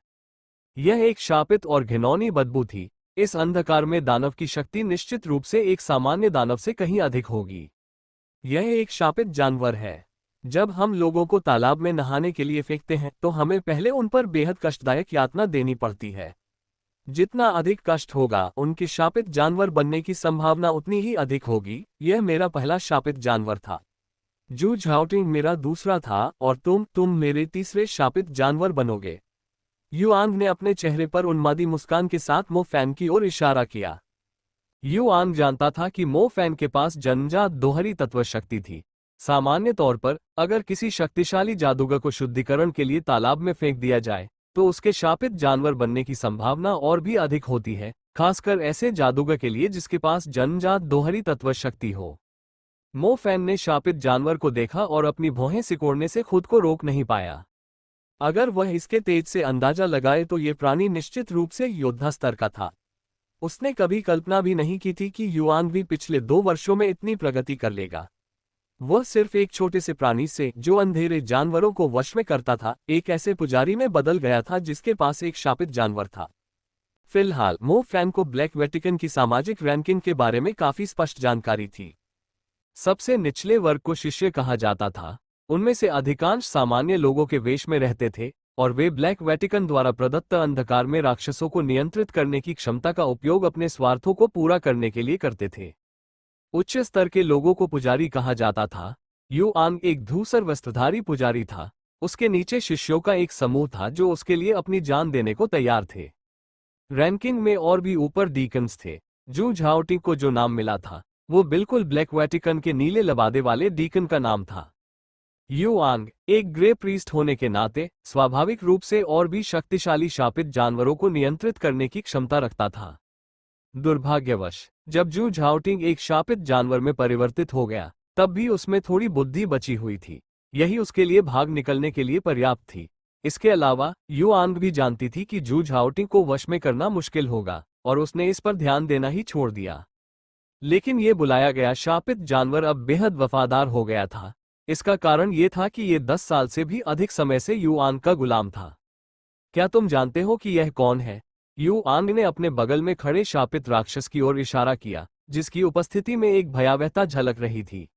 Speaker 1: यह एक शापित और घिनौनी बदबू थी। इस अंधकार में दानव की शक्ति निश्चित रूप से एक सामान्य दानव से कहीं अधिक होगी। यह एक शापित जानवर है। जब हम लोगों को तालाब में नहाने के लिए फेंकते हैं तो हमें पहले उन पर बेहद कष्टदायक यातना देनी पड़ती है। जितना अधिक कष्ट होगा, उनके शापित जानवर बनने की संभावना उतनी ही अधिक होगी। यह मेरा पहला शापित जानवर था। जू झाओटिंग मेरा दूसरा था और तुम मेरे तीसरे शापित जानवर बनोगे। युआंग ने अपने चेहरे पर उन्मादी मुस्कान के साथ मो फैन की ओर इशारा किया। युआंग जानता था कि मो फैन के पास जन्मजात दोहरी तत्व शक्ति थी। सामान्य तौर पर अगर किसी शक्तिशाली जादूगर को शुद्धिकरण के लिए तालाब में फेंक दिया जाए तो उसके शापित जानवर बनने की संभावना और भी अधिक होती है, खासकर ऐसे जादूगर के लिए जिसके पास जन्मजात दोहरी तत्व शक्ति हो। मो फैन ने शापित जानवर को देखा और अपनी भौहें सिकोड़ने से खुद को रोक नहीं पाया। अगर वह इसके तेज से अंदाजा लगाए तो ये प्राणी निश्चित रूप से योद्धा स्तर का था। उसने कभी कल्पना भी नहीं की थी कि युआंग भी पिछले 2 वर्षों में इतनी प्रगति कर लेगा। वह सिर्फ एक छोटे से प्राणी से, जो अंधेरे जानवरों को वश में करता था, एक ऐसे पुजारी में बदल गया था जिसके पास एक शापित जानवर था। फिलहाल मो फैन को ब्लैक वेटिकन की सामाजिक रैंकिंग के बारे में काफी स्पष्ट जानकारी थी। सबसे निचले वर्ग को शिष्य कहा जाता था। उनमें से अधिकांश सामान्य लोगों के वेश में रहते थे और वे ब्लैक वेटिकन द्वारा प्रदत्त अंधकार में राक्षसों को नियंत्रित करने की क्षमता का उपयोग अपने स्वार्थों को पूरा करने के लिए करते थे। उच्च स्तर के लोगों को पुजारी कहा जाता था। युआंग एक धूसर वस्त्रधारी पुजारी था। उसके नीचे शिष्यों का एक समूह था जो उसके लिए अपनी जान देने को तैयार थे। रैंकिंग में और भी ऊपर डीकन्स थे। जू झाओटिंग को जो नाम मिला था वो बिल्कुल ब्लैक वेटिकन के नीले लबादे वाले डीकन का नाम था। युआंग एक ग्रे प्रीस्ट होने के नाते स्वाभाविक रूप से और भी शक्तिशाली शापित जानवरों को नियंत्रित करने की क्षमता रखता था। दुर्भाग्यवश जब जू झाओटिंग एक शापित जानवर में परिवर्तित हो गया तब भी उसमें थोड़ी बुद्धि बची हुई थी। यही उसके लिए भाग निकलने के लिए पर्याप्त थी। इसके अलावा युआंग भी जानती थी कि जू झाओटिंग को वश में करना मुश्किल होगा और उसने इस पर ध्यान देना ही छोड़ दिया। लेकिन ये बुलाया गया शापित जानवर अब बेहद वफादार हो गया था। इसका कारण ये था कि ये 10 साल से भी अधिक समय से युआंग का गुलाम था। क्या तुम जानते हो कि यह कौन है? युआंग ने अपने बगल में खड़े शापित राक्षस की ओर इशारा किया, जिसकी उपस्थिति में एक भयावहता झलक रही थी।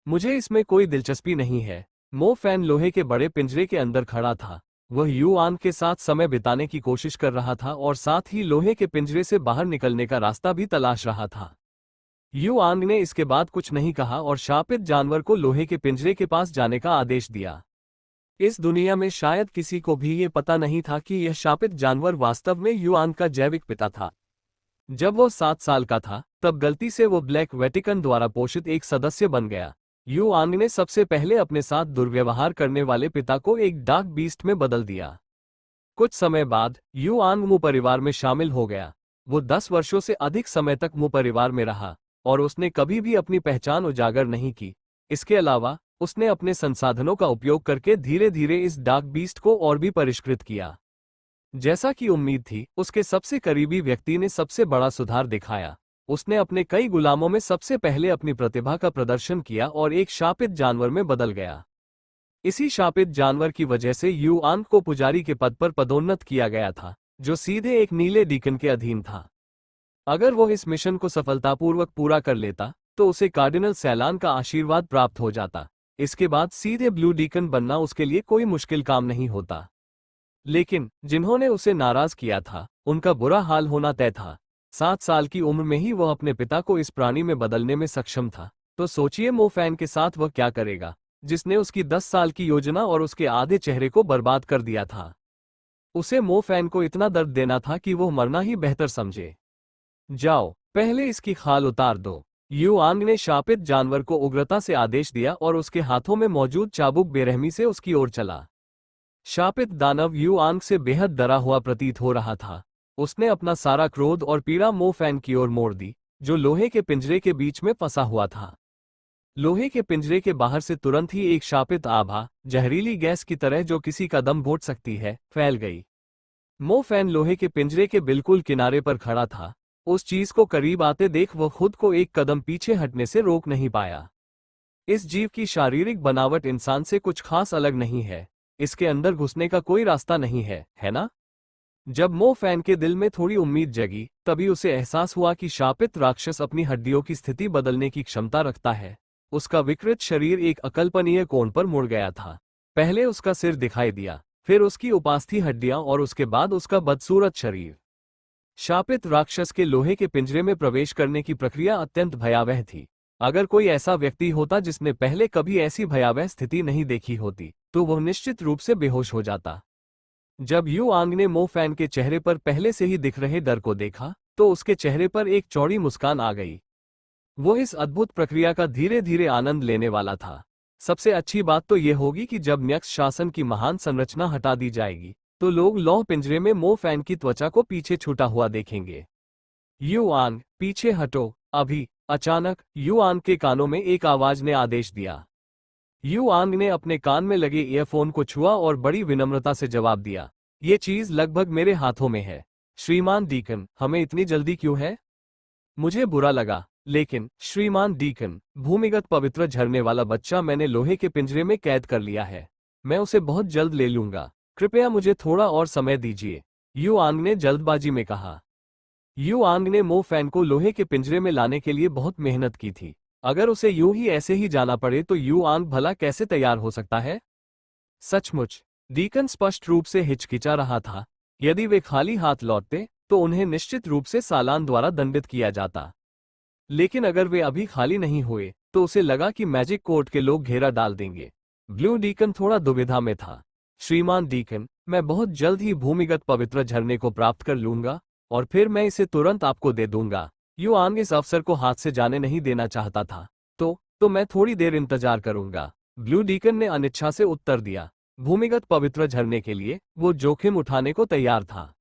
Speaker 1: मुझे इसमें कोई दिलचस्पी नहीं है। मो फैन लोहे के बड़े पिंजरे के अंदर खड़ा था। वह युआंग के साथ समय बिताने की कोशिश कर रहा था और साथ ही लोहे के पिंजरे से बाहर निकलने का रास्ता भी तलाश रहा था। युआंग ने इसके बाद कुछ नहीं कहा और शापित जानवर को लोहे के पिंजरे के पास जाने का आदेश दिया। इस दुनिया में शायद किसी को भी ये पता नहीं था कि यह शापित जानवर वास्तव में युआंग का जैविक पिता था। जब वो 7 साल का था, तब गलती से वो ब्लैक वेटिकन द्वारा पोषित एक सदस्य बन गया। युआंग ने सबसे पहले अपने साथ दुर्व्यवहार करने वाले पिता को एक डार्क बीस्ट में बदल दिया। कुछ समय बाद युआंग मू परिवार में शामिल हो गया। वो 10 वर्षों से अधिक समय तक मू परिवार में रहा और उसने कभी भी अपनी पहचान उजागर नहीं की। इसके अलावा उसने अपने संसाधनों का उपयोग करके धीरे धीरे इस डार्क बीस्ट को और भी परिष्कृत किया। जैसा कि उम्मीद थी, उसके सबसे करीबी व्यक्ति ने सबसे बड़ा सुधार दिखाया। उसने अपने कई गुलामों में सबसे पहले अपनी प्रतिभा का प्रदर्शन किया और एक शापित जानवर में बदल गया। इसी शापित जानवर की वजह से युआंग को पुजारी के पद पर पदोन्नत किया गया था, जो सीधे एक नीले डीकन के अधीन था। अगर वो इस मिशन को सफलतापूर्वक पूरा कर लेता, तो उसे कार्डिनल सैलान का आशीर्वाद प्राप्त हो जाता। इसके बाद सीधे ब्लू डीकन बनना उसके लिए कोई मुश्किल काम नहीं होता। लेकिन जिन्होंने उसे नाराज किया था, उनका बुरा हाल होना तय था। 7 साल की उम्र में ही वह अपने पिता को इस प्राणी में बदलने में सक्षम था। तो सोचिए मो फैन के साथ वह क्या करेगा, जिसने उसकी 10 साल की योजना और उसके आधे चेहरे को बर्बाद कर दिया था। उसे मो फैन को इतना दर्द देना था कि वह मरना ही बेहतर समझे। जाओ, पहले इसकी खाल उतार दो। युआंग ने शापित जानवर को उग्रता से आदेश दिया और उसके हाथों में मौजूद चाबुक बेरहमी से उसकी ओर चला। शापित दानव युआंग से बेहद डरा हुआ प्रतीत हो रहा था। उसने अपना सारा क्रोध और पीड़ा मो फैन की ओर मोड़ दी, जो लोहे के पिंजरे के बीच में फंसा हुआ था। लोहे के पिंजरे के बाहर से तुरंत ही एक शापित आभा, जहरीली गैस की तरह जो किसी का दम घोट सकती है, फैल गई। मो फैन लोहे के पिंजरे के बिल्कुल किनारे पर खड़ा था। उस चीज को करीब आते देख वह खुद को एक कदम पीछे हटने से रोक नहीं पाया। इस जीव की शारीरिक बनावट इंसान से कुछ खास अलग नहीं है। इसके अंदर घुसने का कोई रास्ता नहीं है, है ना? जब मो फैन के दिल में थोड़ी उम्मीद जगी, तभी उसे एहसास हुआ कि शापित राक्षस अपनी हड्डियों की स्थिति बदलने की क्षमता रखता है। उसका विकृत शरीर एक अकल्पनीय कोण पर मुड़ गया था। पहले उसका सिर दिखाई दिया, फिर उसकी उपास्थि हड्डियां और उसके बाद उसका बदसूरत शरीर। शापित राक्षस के लोहे के पिंजरे में प्रवेश करने की प्रक्रिया अत्यंत भयावह थी। अगर कोई ऐसा व्यक्ति होता जिसने पहले कभी ऐसी भयावह स्थिति नहीं देखी होती, तो वह निश्चित रूप से बेहोश हो जाता। जब युआंग ने मो फैन के चेहरे पर पहले से ही दिख रहे डर को देखा, तो उसके चेहरे पर एक चौड़ी मुस्कान आ गई। वो इस अद्भुत प्रक्रिया का धीरे धीरे आनंद लेने वाला था। सबसे अच्छी बात तो ये होगी कि जब न्यक्ष शासन की महान संरचना हटा दी जाएगी, तो लोग लौह पिंजरे में मो फैन की त्वचा को पीछे छूटा हुआ देखेंगे। युआंग, पीछे हटो, अभी। अचानक युआंग के कानों में एक आवाज ने आदेश दिया। युआंग ने अपने कान में लगे ईयरफोन को छुआ और बड़ी विनम्रता से जवाब दिया, ये चीज लगभग मेरे हाथों में है। श्रीमान डीकन, हमें इतनी जल्दी क्यों है? मुझे बुरा लगा, लेकिन श्रीमान डीकन, भूमिगत पवित्र झरने वाला बच्चा मैंने लोहे के पिंजरे में कैद कर लिया है। मैं उसे बहुत जल्द ले लूंगा। कृपया मुझे थोड़ा और समय दीजिए, युआंग ने जल्दबाजी में कहा। युआंग ने मो फैन को लोहे के पिंजरे में लाने के लिए बहुत मेहनत की थी। अगर उसे यूं ही ऐसे ही जाना पड़े तो युआंग भला कैसे तैयार हो सकता है? सचमुच, डीकन स्पष्ट रूप से हिचकिचा रहा था। यदि वे खाली हाथ लौटते, तो उन्हें निश्चित रूप से सालान द्वारा दंडित किया जाता। लेकिन अगर वे अभी खाली नहीं हुए, तो उसे लगा कि मैजिक कोर्ट के लोग घेरा डाल देंगे। ब्लू डीकन थोड़ा दुविधा में था। श्रीमान डीकन, मैं बहुत जल्द ही भूमिगत पवित्र झरने को प्राप्त कर लूंगा और फिर मैं इसे तुरंत आपको दे दूंगा। युआंग इस अवसर को हाथ से जाने नहीं देना चाहता था। तो मैं थोड़ी देर इंतजार करूंगा, ब्लू डीकन ने अनिच्छा से उत्तर दिया। भूमिगत पवित्र झरने के लिए वो जोखिम उठाने को तैयार था।